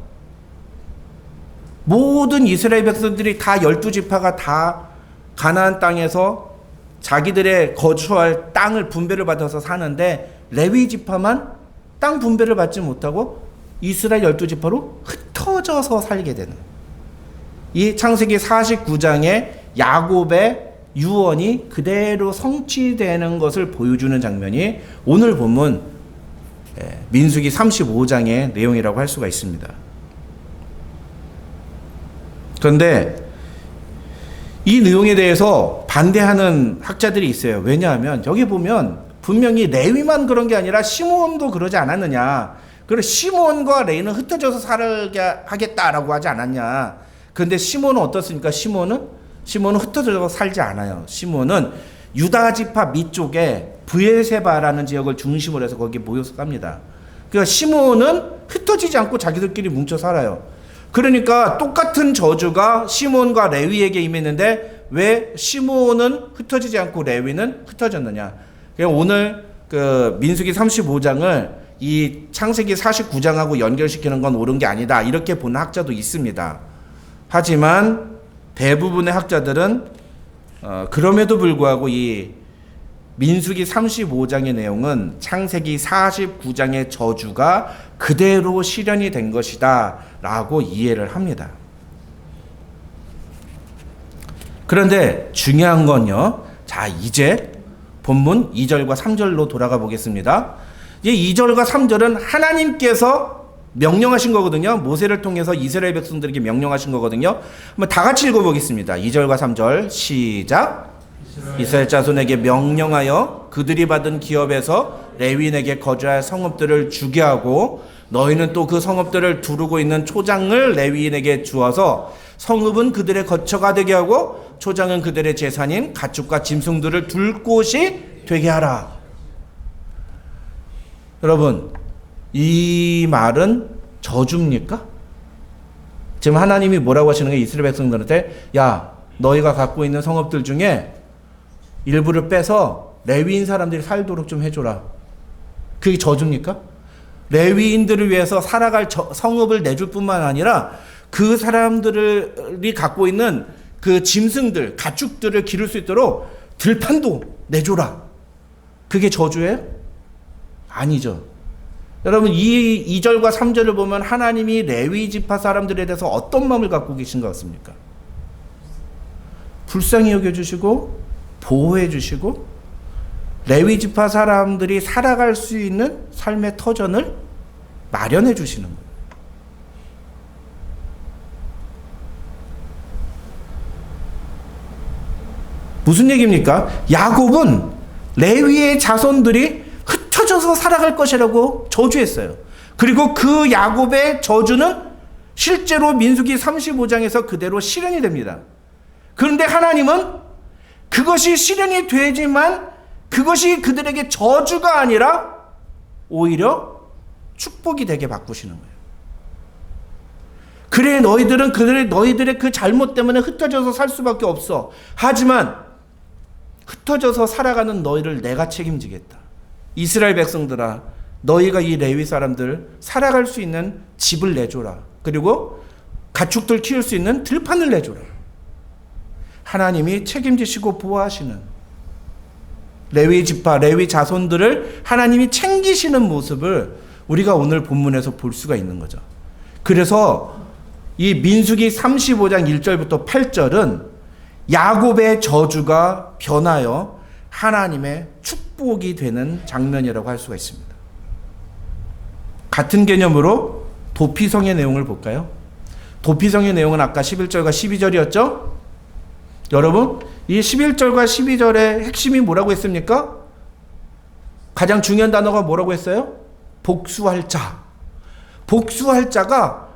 모든 이스라엘 백성들이 다 12지파가 다 가나안 땅에서 자기들의 거주할 땅을 분배를 받아서 사는데 레위 지파만 땅 분배를 받지 못하고 이스라엘 12지파로 흩어져서 살게 되는, 이 창세기 49장의 야곱의 유언이 그대로 성취되는 것을 보여주는 장면이 오늘 본문 민수기 35장의 내용이라고 할 수가 있습니다. 그런데 이 내용에 대해서 반대하는 학자들이 있어요. 왜냐하면 여기 보면 분명히 레위만 그런 게 아니라 시므온도 그러지 않았느냐. 그리고 시므온과 레위는 흩어져서 살게 하겠다라고 하지 않았냐. 그런데 시므온은 어떻습니까? 시므온은 흩어져서 살지 않아요. 시므온은 유다 지파 밑쪽에 브엘세바라는 지역을 중심으로 해서 거기에 모여서 삽니다. 그러니까 시므온은 흩어지지 않고 자기들끼리 뭉쳐 살아요. 그러니까 똑같은 저주가 시므온과 레위에게 임했는데 왜 시므온은 흩어지지 않고 레위는 흩어졌느냐. 오늘 그 민수기 35장을 이 창세기 49장하고 연결시키는 건 옳은 게 아니다, 이렇게 보는 학자도 있습니다. 하지만 대부분의 학자들은 그럼에도 불구하고 이 민수기 35장의 내용은 창세기 49장의 저주가 그대로 실현이 된 것이다 라고 이해를 합니다. 그런데 중요한 건요, 자 이제 본문 2절과 3절로 돌아가 보겠습니다. 이 2절과 3절은 하나님께서 명령하신 거거든요. 모세를 통해서 이스라엘 백성들에게 명령하신 거거든요. 한번 다 같이 읽어보겠습니다. 2절과 3절 시작. 이스라엘 자손에게 명령하여 그들이 받은 기업에서 레위인에게 거주할 성읍들을 주게 하고 너희는 또 그 성읍들을 두르고 있는 초장을 레위인에게 주어서 성읍은 그들의 거처가 되게 하고 초장은 그들의 재산인 가축과 짐승들을 둘 곳이 되게 하라. 여러분, 이 말은 저주입니까? 지금 하나님이 뭐라고 하시는 거예요? 이스라엘 백성들한테 야, 너희가 갖고 있는 성읍들 중에 일부를 빼서 레위인 사람들이 살도록 좀 해줘라. 그게 저주입니까? 레위인들을 위해서 살아갈 성읍을 내줄 뿐만 아니라 그 사람들이 갖고 있는 그 짐승들, 가축들을 기를 수 있도록 들판도 내줘라. 그게 저주예요? 아니죠. 여러분, 이 2절과 3절을 보면 하나님이 레위 지파 사람들에 대해서 어떤 마음을 갖고 계신 것 같습니까? 불쌍히 여겨주시고 보호해 주시고 레위 지파 사람들이 살아갈 수 있는 삶의 터전을 마련해 주시는 거예요. 무슨 얘기입니까? 야곱은 레위의 자손들이 흩어져서 살아갈 것이라고 저주했어요. 그리고 그 야곱의 저주는 실제로 민수기 35장에서 그대로 실현이 됩니다. 그런데 하나님은 그것이 실현이 되지만 그것이 그들에게 저주가 아니라 오히려 축복이 되게 바꾸시는 거예요. 그래, 너희들의 그 잘못 때문에 흩어져서 살 수밖에 없어. 하지만 흩어져서 살아가는 너희를 내가 책임지겠다. 이스라엘 백성들아, 너희가 이 레위 사람들 살아갈 수 있는 집을 내줘라. 그리고 가축들 키울 수 있는 들판을 내줘라. 하나님이 책임지시고 보호하시는 레위 지파, 레위 자손들을 하나님이 챙기시는 모습을 우리가 오늘 본문에서 볼 수가 있는 거죠. 그래서 이 민수기 35장 1절부터 8절은 야곱의 저주가 변하여 하나님의 축복이 되는 장면이라고 할 수가 있습니다. 같은 개념으로 도피성의 내용을 볼까요? 도피성의 내용은 아까 11절과 12절이었죠? 여러분, 이 11절과 12절의 핵심이 뭐라고 했습니까? 가장 중요한 단어가 뭐라고 했어요? 복수할 자. 복수할 자가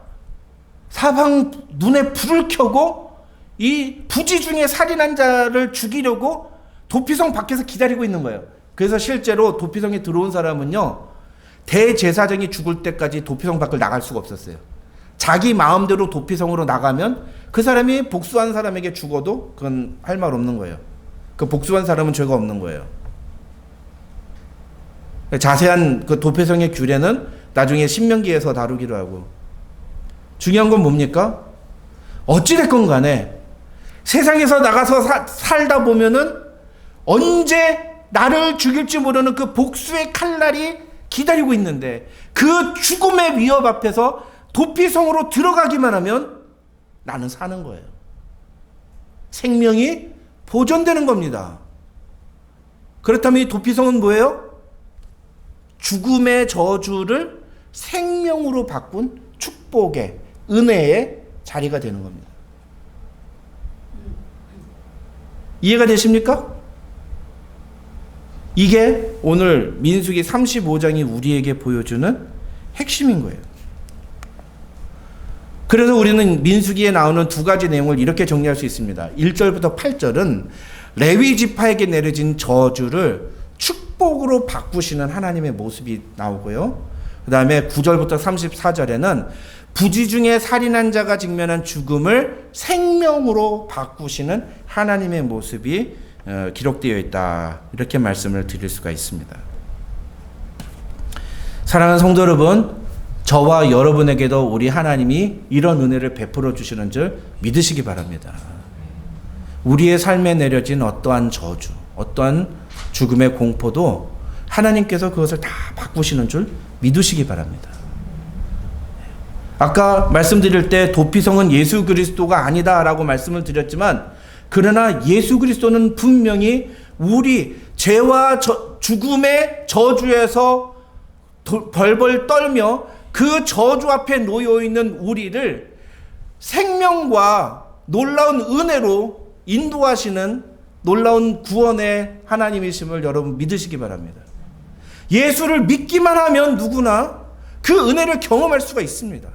사방 눈에 불을 켜고 이 부지 중에 살인한 자를 죽이려고 도피성 밖에서 기다리고 있는 거예요. 그래서 실제로 도피성에 들어온 사람은요, 대제사장이 죽을 때까지 도피성 밖을 나갈 수가 없었어요. 자기 마음대로 도피성으로 나가면 그 사람이 복수한 사람에게 죽어도 그건 할 말 없는 거예요. 그 복수한 사람은 죄가 없는 거예요. 자세한 그 도피성의 규례는 나중에 신명기에서 다루기로 하고, 중요한 건 뭡니까? 어찌됐건 간에 세상에서 나가서 살다 보면은 언제 나를 죽일지 모르는 그 복수의 칼날이 기다리고 있는데, 그 죽음의 위협 앞에서 도피성으로 들어가기만 하면 나는 사는 거예요. 생명이 보존되는 겁니다. 그렇다면 이 도피성은 뭐예요? 죽음의 저주를 생명으로 바꾼 축복의, 은혜의 자리가 되는 겁니다. 이해가 되십니까? 이게 오늘 민수기 35장이 우리에게 보여주는 핵심인 거예요. 그래서 우리는 민수기에 나오는 두 가지 내용을 이렇게 정리할 수 있습니다. 1절부터 8절은 레위 지파에게 내려진 저주를 축복으로 바꾸시는 하나님의 모습이 나오고요. 그 다음에 9절부터 34절에는 부지 중에 살인한 자가 직면한 죽음을 생명으로 바꾸시는 하나님의 모습이 기록되어 있다. 이렇게 말씀을 드릴 수가 있습니다. 사랑하는 성도 여러분, 저와 여러분에게도 우리 하나님이 이런 은혜를 베풀어 주시는 줄 믿으시기 바랍니다. 우리의 삶에 내려진 어떠한 저주, 어떠한 죽음의 공포도 하나님께서 그것을 다 바꾸시는 줄 믿으시기 바랍니다. 아까 말씀드릴 때 도피성은 예수 그리스도가 아니다라고 말씀을 드렸지만, 그러나 예수 그리스도는 분명히 우리 죄와 죽음의 저주에서 벌벌 떨며 그 저주 앞에 놓여 있는 우리를 생명과 놀라운 은혜로 인도하시는 놀라운 구원의 하나님이심을 여러분 믿으시기 바랍니다. 예수를 믿기만 하면 누구나 그 은혜를 경험할 수가 있습니다.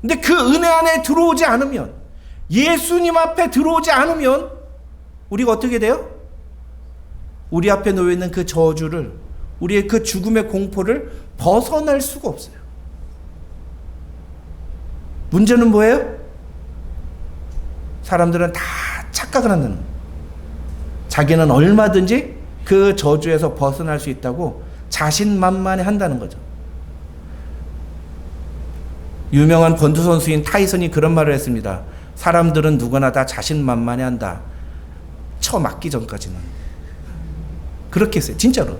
근데 그 은혜 안에 들어오지 않으면, 예수님 앞에 들어오지 않으면 우리가 어떻게 돼요? 우리 앞에 놓여 있는 그 저주를, 우리의 그 죽음의 공포를 벗어날 수가 없어요. 문제는 뭐예요? 사람들은 다 착각을 한다는 거예요. 자기는 얼마든지 그 저주에서 벗어날 수 있다고 자신만만해 한다는 거죠. 유명한 권투 선수인 타이슨이 그런 말을 했습니다. 사람들은 누구나 다 자신만만해 한다. 맞기 전까지는. 그렇게 했어요. 진짜로.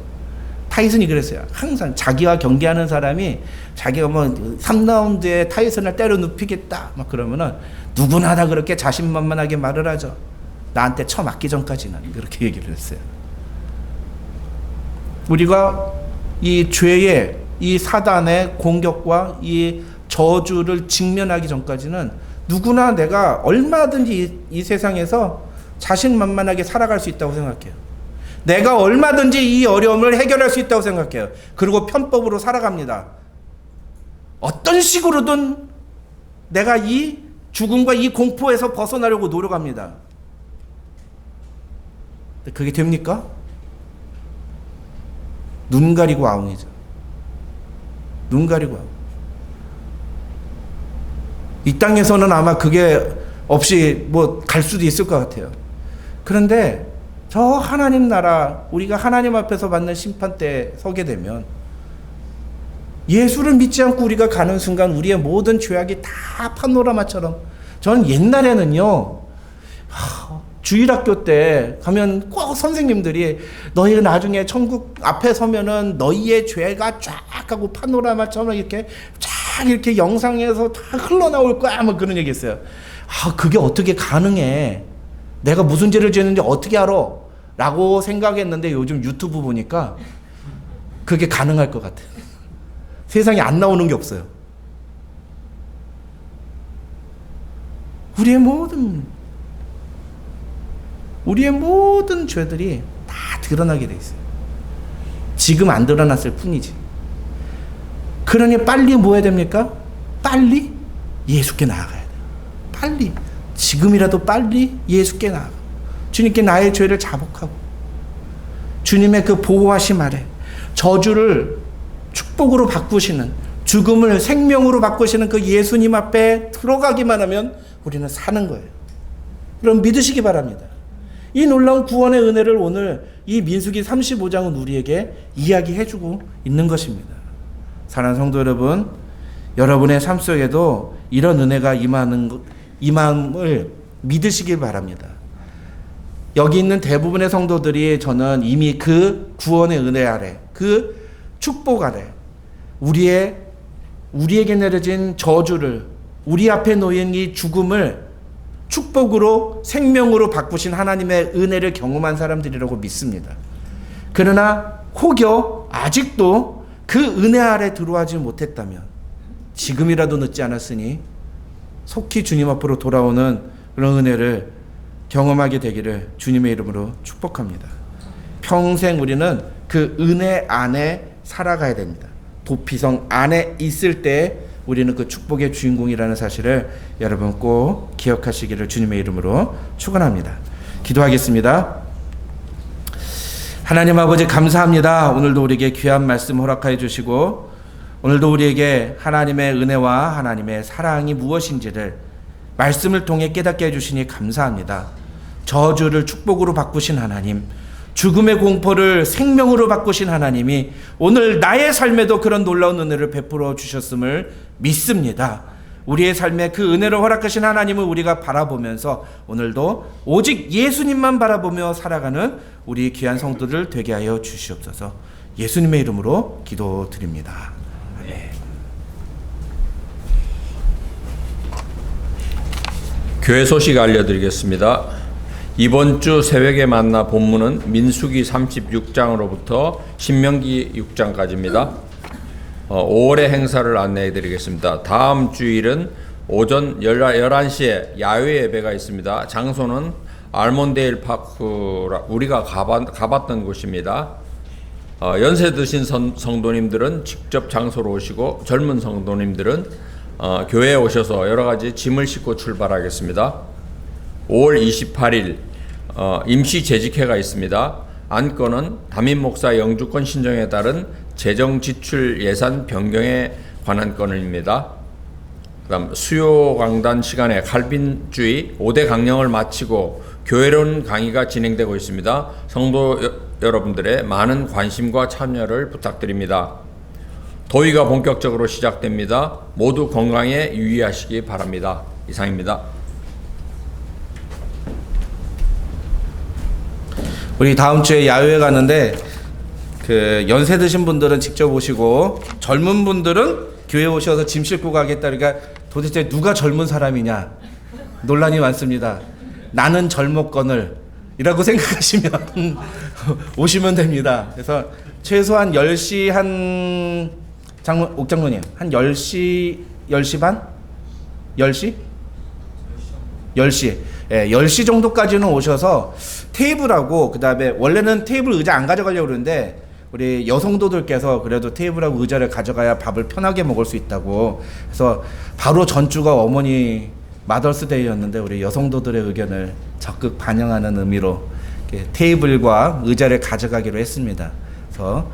타이슨이 그랬어요. 항상 자기와 경기하는 사람이 자기가 뭐 3라운드에 타이슨을 때려 눕히겠다 막 그러면은 누구나 다 그렇게 자신만만하게 말을 하죠. 나한테 맞기 전까지는. 그렇게 얘기를 했어요. 우리가 이 죄의, 이 사단의 공격과 이 저주를 직면하기 전까지는 누구나 내가 얼마든지 이 세상에서 자신만만하게 살아갈 수 있다고 생각해요. 내가 얼마든지 이 어려움을 해결할 수 있다고 생각해요. 그리고 편법으로 살아갑니다. 어떤 식으로든 내가 이 죽음과 이 공포에서 벗어나려고 노력합니다. 근데 그게 됩니까? 눈 가리고 아웅이죠. 눈 가리고 아웅. 이 땅에서는 아마 그게 없이 뭐 갈 수도 있을 것 같아요. 그런데 저 하나님 나라, 우리가 하나님 앞에서 받는 심판 때 서게 되면 예수를 믿지 않고 우리가 가는 순간 우리의 모든 죄악이 다 파노라마처럼, 저는 옛날에는요, 주일학교 때 가면 꼭 선생님들이 너희 나중에 천국 앞에 서면은 너희의 죄가 쫙 하고 파노라마처럼 이렇게 쫙 이렇게 영상에서 다 흘러나올 거야, 뭐 그런 얘기 했어요. 그게 어떻게 가능해? 내가 무슨 죄를 지었는지 어떻게 알아? 라고 생각했는데 요즘 유튜브 보니까 그게 가능할 것 같아요. 세상에 안 나오는 게 없어요. 우리의 모든 죄들이 다 드러나게 돼 있어요. 지금 안 드러났을 뿐이지. 그러니 빨리 뭐 해야 됩니까? 빨리 예수께 나아가야 돼요. 빨리, 지금이라도 빨리 예수께 나아가, 주님께 나의 죄를 자복하고 주님의 그 보호하심 아래 저주를 축복으로 바꾸시는, 죽음을 생명으로 바꾸시는 그 예수님 앞에 들어가기만 하면 우리는 사는 거예요. 그럼 믿으시기 바랍니다. 이 놀라운 구원의 은혜를 오늘 이 민수기 35장은 우리에게 이야기해주고 있는 것입니다. 사랑하는 성도 여러분, 여러분의 삶 속에도 이런 은혜가 임함을 믿으시길 바랍니다. 여기 있는 대부분의 성도들이 저는 이미 그 구원의 은혜 아래, 그 축복 아래, 우리에게 내려진 저주를, 우리 앞에 놓인 이 죽음을 축복으로, 생명으로 바꾸신 하나님의 은혜를 경험한 사람들이라고 믿습니다. 그러나 혹여 아직도 그 은혜 아래 들어가지 못했다면 지금이라도 늦지 않았으니 속히 주님 앞으로 돌아오는 그런 은혜를 경험하게 되기를 주님의 이름으로 축복합니다. 평생 우리는 그 은혜 안에 살아가야 됩니다. 도피성 안에 있을 때 우리는 그 축복의 주인공이라는 사실을 여러분 꼭 기억하시기를 주님의 이름으로 축원합니다. 기도하겠습니다. 하나님 아버지 감사합니다. 오늘도 우리에게 귀한 말씀 허락하여 주시고 오늘도 우리에게 하나님의 은혜와 하나님의 사랑이 무엇인지를 말씀을 통해 깨닫게 해주시니 감사합니다. 저주를 축복으로 바꾸신 하나님, 죽음의 공포를 생명으로 바꾸신 하나님이 오늘 나의 삶에도 그런 놀라운 은혜를 베풀어 주셨음을 믿습니다. 우리의 삶에 그 은혜를 허락하신 하나님을 우리가 바라보면서 오늘도 오직 예수님만 바라보며 살아가는 우리 귀한 성도들 되게 하여 주시옵소서. 예수님의 이름으로 기도드립니다. 아멘. 교회 소식 알려드리겠습니다. 이번 주 새벽에 만나 본문은 민수기 36장으로부터 신명기 6장까지입니다. 5월의 행사를 안내해 드리겠습니다. 다음 주일은 오전 11시에 야외 예배가 있습니다. 장소는 알몬데일 파크, 우리가 가봤던 곳입니다. 연세 드신 성도님들은 직접 장소로 오시고 젊은 성도님들은 교회에 오셔서 여러 가지 짐을 싣고 출발하겠습니다. 5월 28일 임시 재직회가 있습니다. 안건은 담임 목사 영주권 신청에 따른 재정 지출 예산 변경에 관한 건입니다. 그다음 수요 강단 시간에 칼빈주의 5대 강령을 마치고 교회론 강의가 진행되고 있습니다. 성도 여러분들의 많은 관심과 참여를 부탁드립니다. 더위가 본격적으로 시작됩니다. 모두 건강에 유의하시기 바랍니다. 이상입니다. 우리 다음 주에 야외에 가는데 그 연세 드신 분들은 직접 오시고 젊은 분들은 교회 오셔서 짐 싣고 가겠다. 그러니까 도대체 누가 젊은 사람이냐 논란이 많습니다. 나는 젊었거늘 이라고 생각하시면 오시면 됩니다. 그래서 최소한 10시 옥장로님 한 10시 반? 10시? 10시. 예, 10시 정도까지는 오셔서 테이블하고 그다음에 원래는 테이블 의자 안 가져가려고 그러는데 우리 여성도들께서 그래도 테이블하고 의자를 가져가야 밥을 편하게 먹을 수 있다고 해서 바로 전주가 어머니 마더스데이였는데 우리 여성도들의 의견을 적극 반영하는 의미로 테이블과 의자를 가져가기로 했습니다. 그래서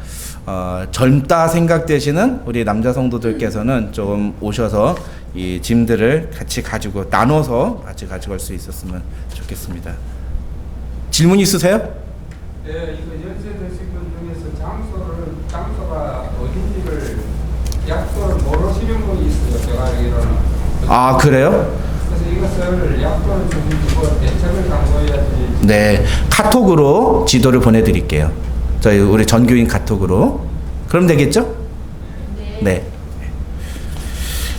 젊다 생각되시는 우리 남자 성도들께서는 좀 오셔서 이 짐들을 같이 가지고 나눠서 같이 가져갈 수 있었으면 좋겠습니다. 질문 있으세요? 네, 이거 연세 드신 분 중에서 장소가 어딘지를 약도를 모르시는 분이 있어요. 제가 알기로는. 아, 그래요? 그래서 이것을 약도를 좀 주고 대책을 당부해야지. 네, 카톡으로 지도를 보내드릴게요. 저희 우리 전교인 카톡으로. 그럼 되겠죠? 네.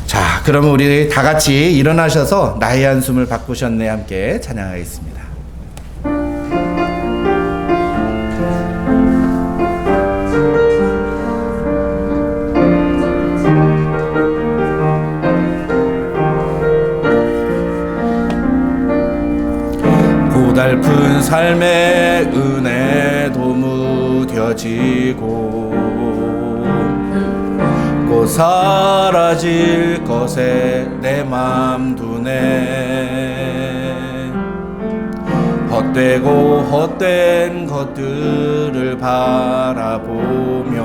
자, 그러면 우리 다 같이 일어나셔서 나의 한숨을 바꾸셨네 함께 찬양하겠습니다. 고달픈 삶의 은혜도 무뎌지고 곧 사라질 것에 내 맘 두네. 헛되고 헛된 것들을 바라보며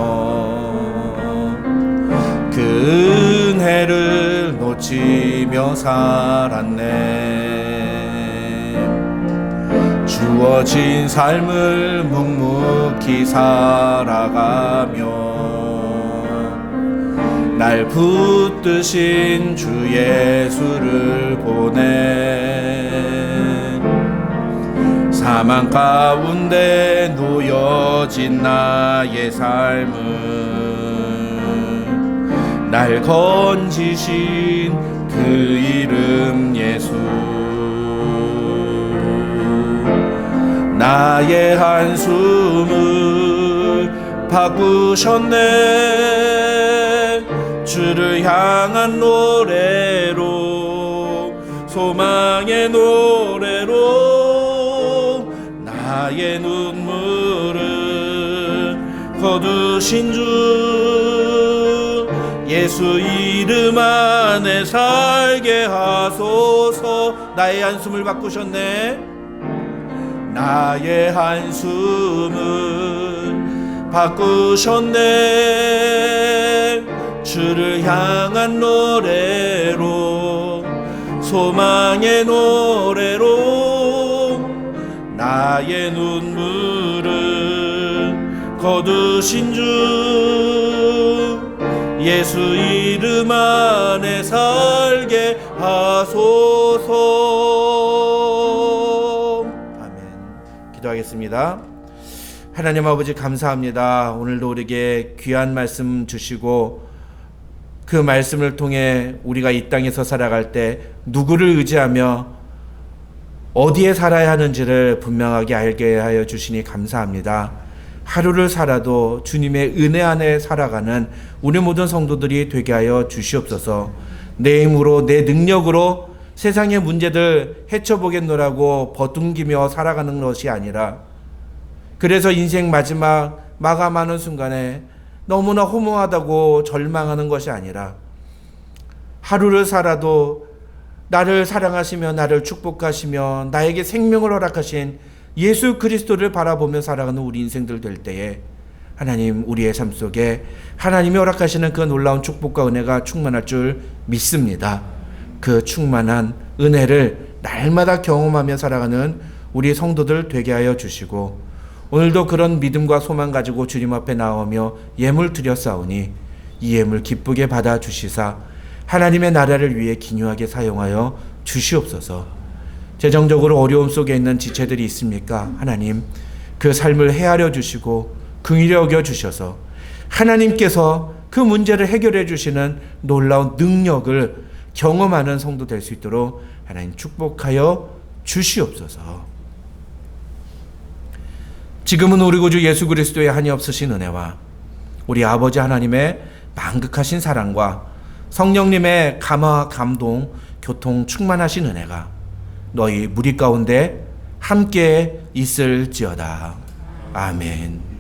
그 은혜를 놓치며 살았네. 주어진 삶을 묵묵히 살아가며 날 붙드신 주 예수를 보내. 사망 가운데 놓여진 나의 삶은 날 건지신 그 이름 예수. 나의 한숨을 바꾸셨네. 주를 향한 노래로, 소망의 노래로 나의 눈물을 거두신 주 예수 이름 안에 살게 하소서. 나의 한숨을 바꾸셨네. 나의 한숨을 바꾸셨네. 주를 향한 노래로, 소망의 노래로 나의 눈물을 거두신 주 예수 이름 안에 살게 하소서. 아멘. 기도하겠습니다. 하나님 아버지 감사합니다. 오늘도 우리에게 귀한 말씀 주시고 그 말씀을 통해 우리가 이 땅에서 살아갈 때 누구를 의지하며 어디에 살아야 하는지를 분명하게 알게 하여 주시니 감사합니다. 하루를 살아도 주님의 은혜 안에 살아가는 우리 모든 성도들이 되게 하여 주시옵소서. 내 힘으로 내 능력으로 세상의 문제들 헤쳐보겠노라고 버둥기며 살아가는 것이 아니라, 그래서 인생 마지막 마감하는 순간에 너무나 허무하다고 절망하는 것이 아니라, 하루를 살아도 나를 사랑하시며 나를 축복하시며 나에게 생명을 허락하신 예수 그리스도를 바라보며 살아가는 우리 인생들 될 때에 하나님, 우리의 삶 속에 하나님이 허락하시는 그 놀라운 축복과 은혜가 충만할 줄 믿습니다. 그 충만한 은혜를 날마다 경험하며 살아가는 우리 성도들 되게 하여 주시고, 오늘도 그런 믿음과 소망 가지고 주님 앞에 나오며 예물 드렸사오니 이 예물 기쁘게 받아 주시사 하나님의 나라를 위해 기묘하게 사용하여 주시옵소서. 재정적으로 어려움 속에 있는 지체들이 있습니까? 하나님, 그 삶을 헤아려 주시고 긍휼히 여겨 주셔서 하나님께서 그 문제를 해결해 주시는 놀라운 능력을 경험하는 성도 될 수 있도록 하나님 축복하여 주시옵소서. 지금은 우리 구주 예수 그리스도의 한이 없으신 은혜와 우리 아버지 하나님의 만극하신 사랑과 성령님의 감화 감동 교통 충만하신 은혜가 너희 무리 가운데 함께 있을지어다. 아멘.